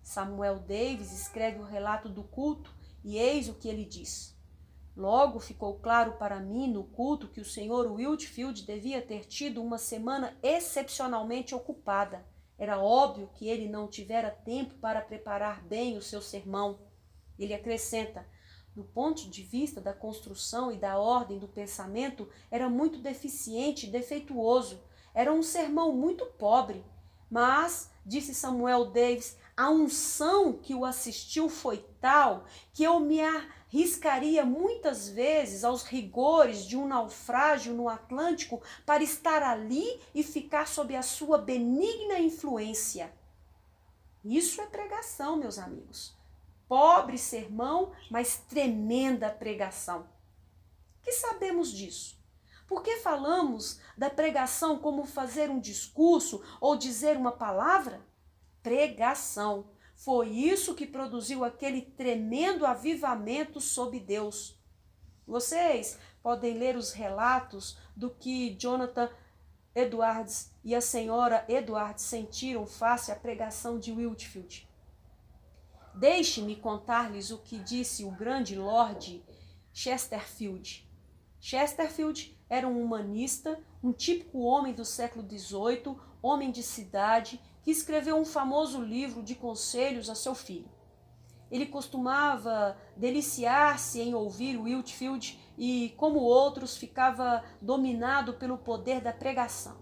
Samuel Davis escreve o relato do culto e eis o que ele diz. Logo ficou claro para mim no culto que o Sr. Whitefield devia ter tido uma semana excepcionalmente ocupada. Era óbvio que ele não tivera tempo para preparar bem o seu sermão. Ele acrescenta: do ponto de vista da construção e da ordem do pensamento, era muito deficiente e defeituoso. Era um sermão muito pobre. Mas, disse Samuel Davis, a unção que o assistiu foi tal que eu me arriscaria muitas vezes aos rigores de um naufrágio no Atlântico para estar ali e ficar sob a sua benigna influência. Isso é pregação, meus amigos. Pobre sermão, mas tremenda pregação. Que sabemos disso? Por que falamos da pregação como fazer um discurso ou dizer uma palavra? Pregação. Foi isso que produziu aquele tremendo avivamento sob Deus. Vocês podem ler os relatos do que Jonathan Edwards e a senhora Edwards sentiram face à pregação de Whitefield. Deixe-me contar-lhes o que disse o grande Lord Chesterfield. Chesterfield era um humanista, um típico homem do século XVIII, homem de cidade, que escreveu um famoso livro de conselhos a seu filho. Ele costumava deliciar-se em ouvir Whitefield e, como outros, ficava dominado pelo poder da pregação.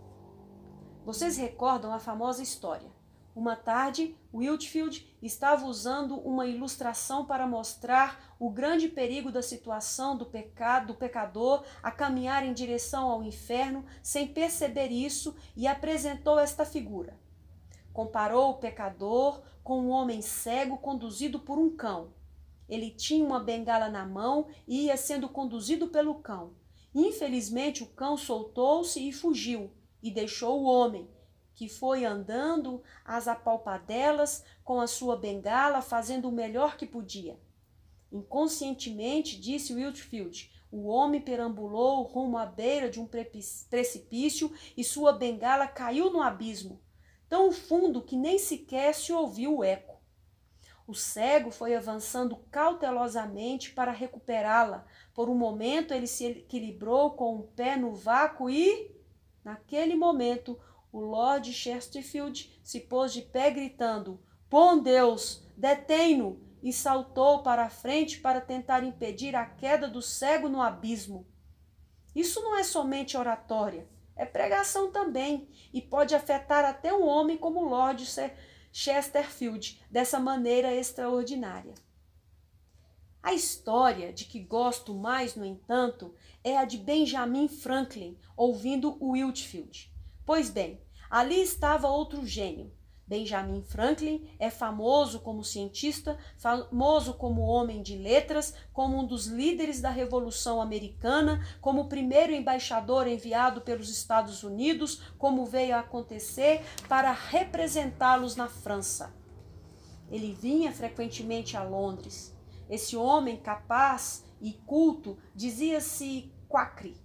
Vocês recordam a famosa história? Uma tarde, Whitefield estava usando uma ilustração para mostrar o grande perigo da situação do pecador a caminhar em direção ao inferno sem perceber isso e apresentou esta figura. Comparou o pecador com um homem cego conduzido por um cão. Ele tinha uma bengala na mão e ia sendo conduzido pelo cão. Infelizmente, o cão soltou-se e fugiu, e deixou o homem, que foi andando às apalpadelas com a sua bengala, fazendo o melhor que podia. Inconscientemente, disse Whitefield, o homem perambulou rumo à beira de um precipício e sua bengala caiu no abismo, tão fundo que nem sequer se ouviu o eco. O cego foi avançando cautelosamente para recuperá-la. Por um momento ele se equilibrou com um pé no vácuo e, naquele momento, o Lord Chesterfield se pôs de pé gritando: "Bom Deus, detém-no!" e saltou para a frente para tentar impedir a queda do cego no abismo. Isso não é somente oratória, é pregação também, e pode afetar até um homem como o Lord Chesterfield, dessa maneira extraordinária. A história de que gosto mais, no entanto, é a de Benjamin Franklin ouvindo Whitefield. Pois bem, ali estava outro gênio. Benjamin Franklin é famoso como cientista, famoso como homem de letras, como um dos líderes da Revolução Americana, como o primeiro embaixador enviado pelos Estados Unidos, como veio a acontecer, para representá-los na França. Ele vinha frequentemente a Londres. Esse homem capaz e culto dizia-se quacre.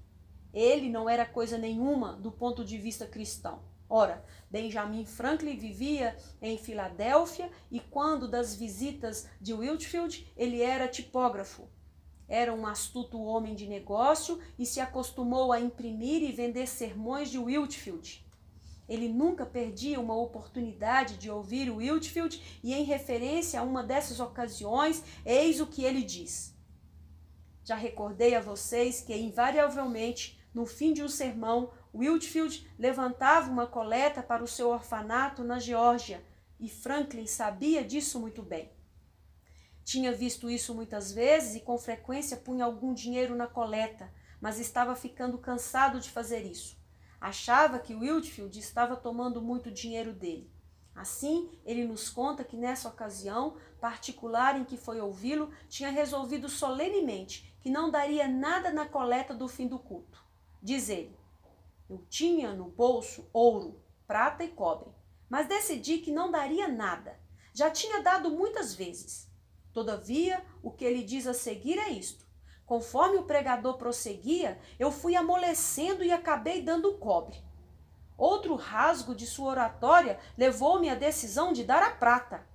Ele não era coisa nenhuma do ponto de vista cristão. Ora, Benjamin Franklin vivia em Filadélfia e quando das visitas de Whitefield, ele era tipógrafo. Era um astuto homem de negócio e se acostumou a imprimir e vender sermões de Whitefield. Ele nunca perdia uma oportunidade de ouvir Whitefield e, em referência a uma dessas ocasiões, eis o que ele diz. Já recordei a vocês que, invariavelmente, no fim de um sermão, Whitefield levantava uma coleta para o seu orfanato na Geórgia, e Franklin sabia disso muito bem. Tinha visto isso muitas vezes e com frequência punha algum dinheiro na coleta, mas estava ficando cansado de fazer isso. Achava que Whitefield estava tomando muito dinheiro dele. Assim, ele nos conta que nessa ocasião particular em que foi ouvi-lo, tinha resolvido solenemente que não daria nada na coleta do fim do culto. Diz ele: eu tinha no bolso ouro, prata e cobre, mas decidi que não daria nada. Já tinha dado muitas vezes. Todavia, o que ele diz a seguir é isto: conforme o pregador prosseguia, eu fui amolecendo e acabei dando cobre. Outro rasgo de sua oratória levou-me à decisão de dar a prata.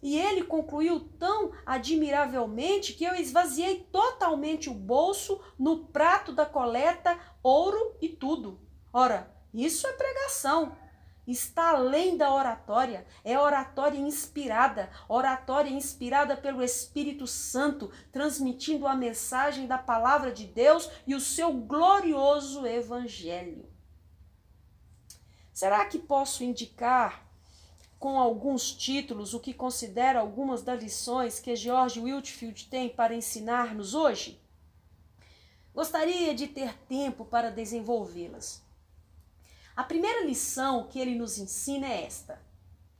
E ele concluiu tão admiravelmente que eu esvaziei totalmente o bolso no prato da coleta, ouro e tudo. Ora, isso é pregação. Está além da oratória, é oratória inspirada pelo Espírito Santo, transmitindo a mensagem da palavra de Deus e o seu glorioso evangelho. Será que posso indicar com alguns títulos o que considero algumas das lições que George Whitefield tem para ensinar-nos hoje? Gostaria de ter tempo para desenvolvê-las. A primeira lição que ele nos ensina é esta: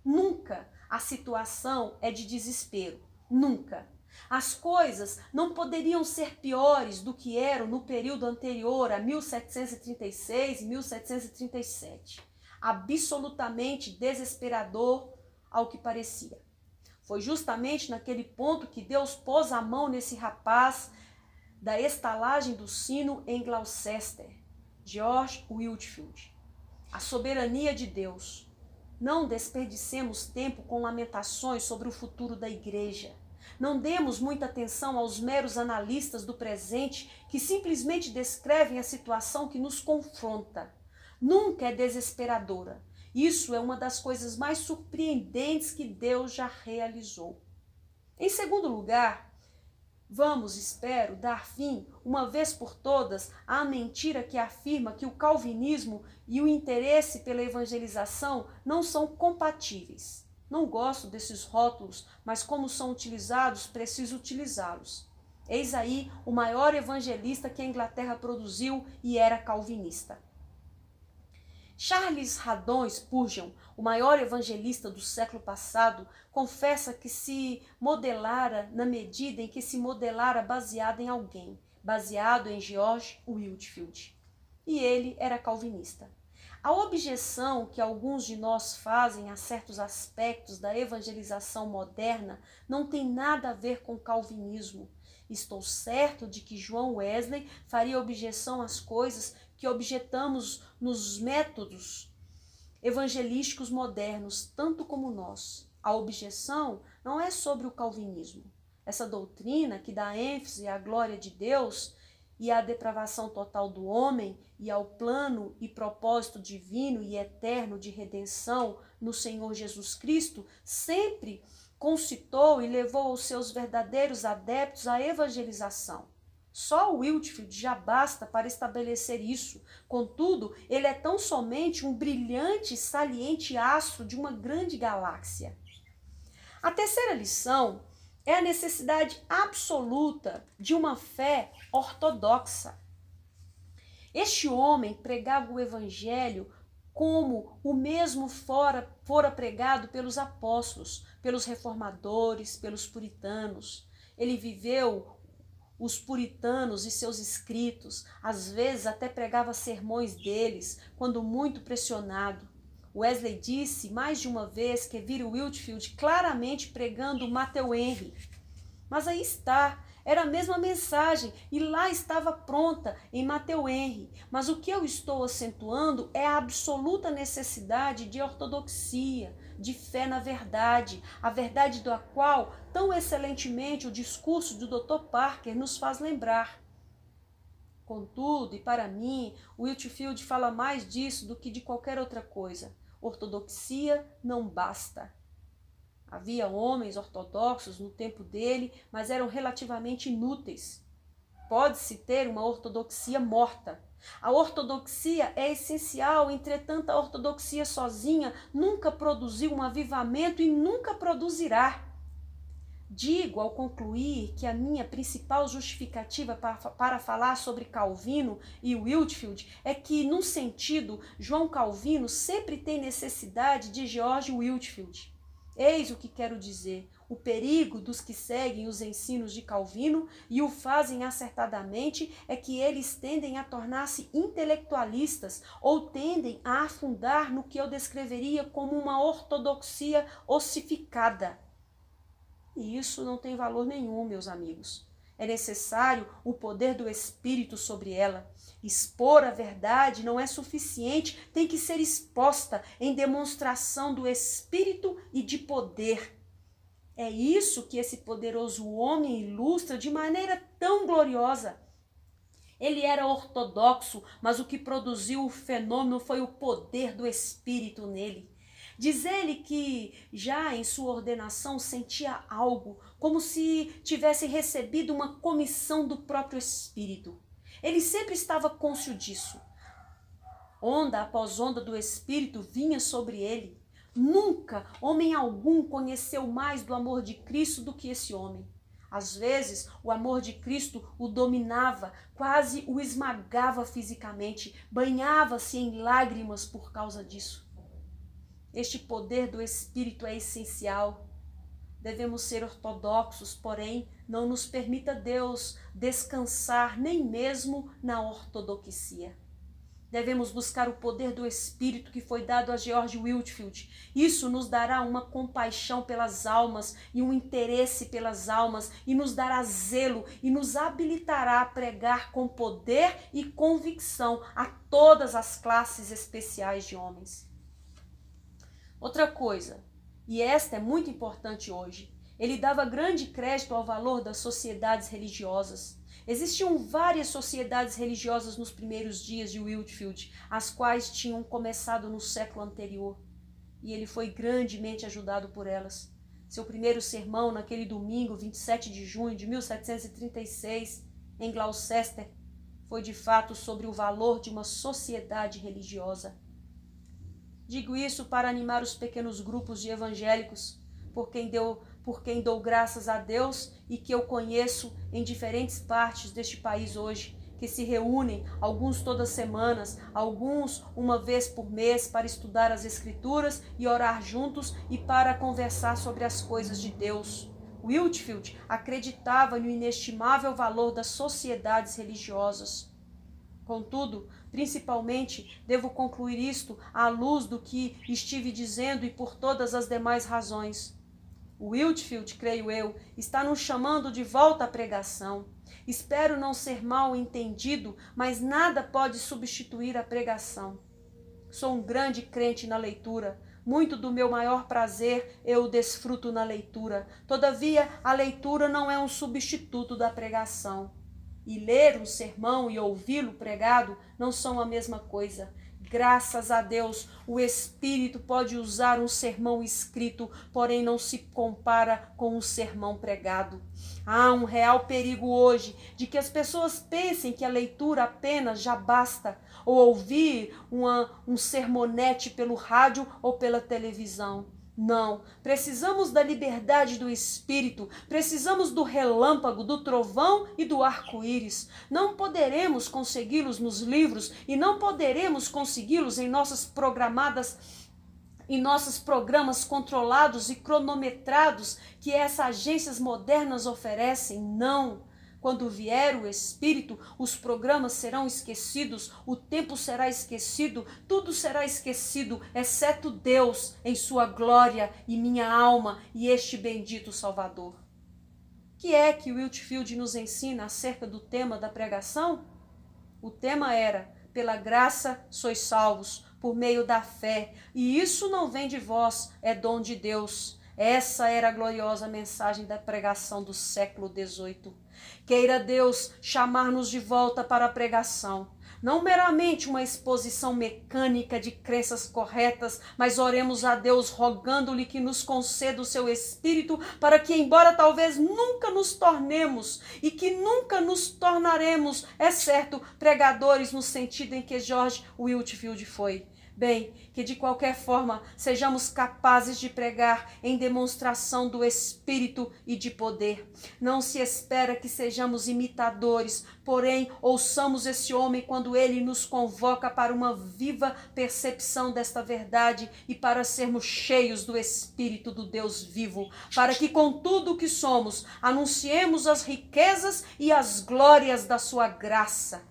nunca a situação é de desespero, nunca. As coisas não poderiam ser piores do que eram no período anterior a 1736 e 1737. Absolutamente desesperador ao que parecia. Foi justamente naquele ponto que Deus pôs a mão nesse rapaz da estalagem do sino em Gloucester, George Whitefield. A soberania de Deus. Não desperdicemos tempo com lamentações sobre o futuro da igreja. Não demos muita atenção aos meros analistas do presente que simplesmente descrevem a situação que nos confronta. Nunca é desesperadora. Isso é uma das coisas mais surpreendentes que Deus já realizou. Em segundo lugar, vamos, espero, dar fim, uma vez por todas, à mentira que afirma que o calvinismo e o interesse pela evangelização não são compatíveis. Não gosto desses rótulos, mas como são utilizados, preciso utilizá-los. Eis aí o maior evangelista que a Inglaterra produziu e era calvinista. Charles Haddon Spurgeon, o maior evangelista do século passado, confessa que se modelara na medida em que se modelara baseado em alguém, baseado em George Whitefield. E ele era calvinista. A objeção que alguns de nós fazem a certos aspectos da evangelização moderna não tem nada a ver com calvinismo. Estou certo de que João Wesley faria objeção às coisas que objetamos nos métodos evangelísticos modernos, tanto como nós. A objeção não é sobre o calvinismo. Essa doutrina que dá ênfase à glória de Deus e à depravação total do homem e ao plano e propósito divino e eterno de redenção no Senhor Jesus Cristo, sempre concitou e levou aos seus verdadeiros adeptos à evangelização. Só Whitefield já basta para estabelecer isso. Contudo, ele é tão somente um brilhante e saliente astro de uma grande galáxia. A terceira lição é a necessidade absoluta de uma fé ortodoxa. Este homem pregava o evangelho como o mesmo fora pregado pelos apóstolos, pelos reformadores, pelos puritanos. Ele viveu os puritanos e seus escritos, às vezes até pregava sermões deles, quando muito pressionado. Wesley disse mais de uma vez que vira Whitefield claramente pregando Matthew Henry. Mas aí está, era a mesma mensagem e lá estava pronta em Matthew Henry. Mas o que eu estou acentuando é a absoluta necessidade de ortodoxia, de fé na verdade, a verdade da qual tão excelentemente o discurso do Dr. Parker nos faz lembrar. Contudo, e para mim, Whitefield fala mais disso do que de qualquer outra coisa. Ortodoxia não basta. Havia homens ortodoxos no tempo dele, mas eram relativamente inúteis. Pode-se ter uma ortodoxia morta. A ortodoxia é essencial, entretanto, a ortodoxia sozinha nunca produziu um avivamento e nunca produzirá. Digo, ao concluir, que a minha principal justificativa para falar sobre Calvino e Whitefield é que, num sentido, João Calvino sempre tem necessidade de George Whitefield. Eis o que quero dizer. O perigo dos que seguem os ensinos de Calvino e o fazem acertadamente é que eles tendem a tornar-se intelectualistas ou tendem a afundar no que eu descreveria como uma ortodoxia ossificada. E isso não tem valor nenhum, meus amigos. É necessário o poder do Espírito sobre ela. Expor a verdade não é suficiente, tem que ser exposta em demonstração do Espírito e de poder. É isso que esse poderoso homem ilustra de maneira tão gloriosa. Ele era ortodoxo, mas o que produziu o fenômeno foi o poder do Espírito nele. Diz ele que já em sua ordenação sentia algo, como se tivesse recebido uma comissão do próprio Espírito. Ele sempre estava cônscio disso. Onda após onda do Espírito vinha sobre ele. Nunca homem algum conheceu mais do amor de Cristo do que esse homem. Às vezes, o amor de Cristo o dominava, quase o esmagava fisicamente, banhava-se em lágrimas por causa disso. Este poder do Espírito é essencial. Devemos ser ortodoxos, porém, não nos permita Deus descansar nem mesmo na ortodoxia. Devemos buscar o poder do Espírito que foi dado a George Whitefield. Isso nos dará uma compaixão pelas almas e um interesse pelas almas e nos dará zelo e nos habilitará a pregar com poder e convicção a todas as classes especiais de homens. Outra coisa, e esta é muito importante hoje, Ele dava grande crédito ao valor das sociedades religiosas. Existiam várias sociedades religiosas nos primeiros dias de Whitefield, as quais tinham começado no século anterior, e ele foi grandemente ajudado por elas. Seu primeiro sermão, naquele domingo, 27 de junho de 1736, em Gloucester, foi de fato sobre o valor de uma sociedade religiosa. Digo isso para animar os pequenos grupos de evangélicos, por quem dou graças a Deus e que eu conheço em diferentes partes deste país hoje, que se reúnem, alguns todas as semanas, alguns uma vez por mês, para estudar as Escrituras e orar juntos e para conversar sobre as coisas de Deus. Whitefield acreditava no inestimável valor das sociedades religiosas. Contudo, principalmente, devo concluir isto à luz do que estive dizendo e por todas as demais razões. Whitefield, creio eu, está nos chamando de volta à pregação. Espero não ser mal entendido, mas nada pode substituir a pregação. Sou um grande crente na leitura. Muito do meu maior prazer eu desfruto na leitura. Todavia, a leitura não é um substituto da pregação. E ler um sermão e ouvi-lo pregado não são a mesma coisa. Graças a Deus, o Espírito pode usar um sermão escrito, porém não se compara com um sermão pregado. Há um real perigo hoje de que as pessoas pensem que a leitura apenas já basta, ou ouvir um sermonete pelo rádio ou pela televisão. Não, precisamos da liberdade do Espírito, precisamos do relâmpago, do trovão e do arco-íris. Não poderemos consegui-los nos livros e não poderemos consegui-los em nossos programas controlados e cronometrados que essas agências modernas oferecem. Não. Quando vier o Espírito, os programas serão esquecidos, o tempo será esquecido, tudo será esquecido, exceto Deus em sua glória e minha alma e este bendito Salvador. Que é que Whitefield nos ensina acerca do tema da pregação? O tema era: pela graça sois salvos, por meio da fé, e isso não vem de vós, é dom de Deus. Essa era a gloriosa mensagem da pregação do século XVIII. Queira Deus chamar-nos de volta para a pregação. Não meramente uma exposição mecânica de crenças corretas, mas oremos a Deus rogando-lhe que nos conceda o seu Espírito para que, embora talvez nunca nos tornemos e que nunca nos tornaremos, é certo, pregadores no sentido em que George Whitefield foi. Bem, que de qualquer forma sejamos capazes de pregar em demonstração do Espírito e de poder. Não se espera que sejamos imitadores, porém ouçamos esse homem quando ele nos convoca para uma viva percepção desta verdade e para sermos cheios do Espírito do Deus vivo, para que com tudo o que somos anunciemos as riquezas e as glórias da sua graça.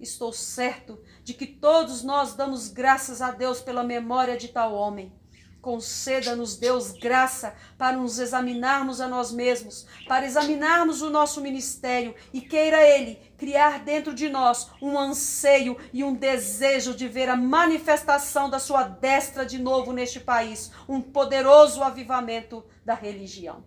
Estou certo de que todos nós damos graças a Deus pela memória de tal homem. Conceda-nos, Deus, graça para nos examinarmos a nós mesmos, para examinarmos o nosso ministério e queira Ele criar dentro de nós um anseio e um desejo de ver a manifestação da sua destra de novo neste país, um poderoso avivamento da religião.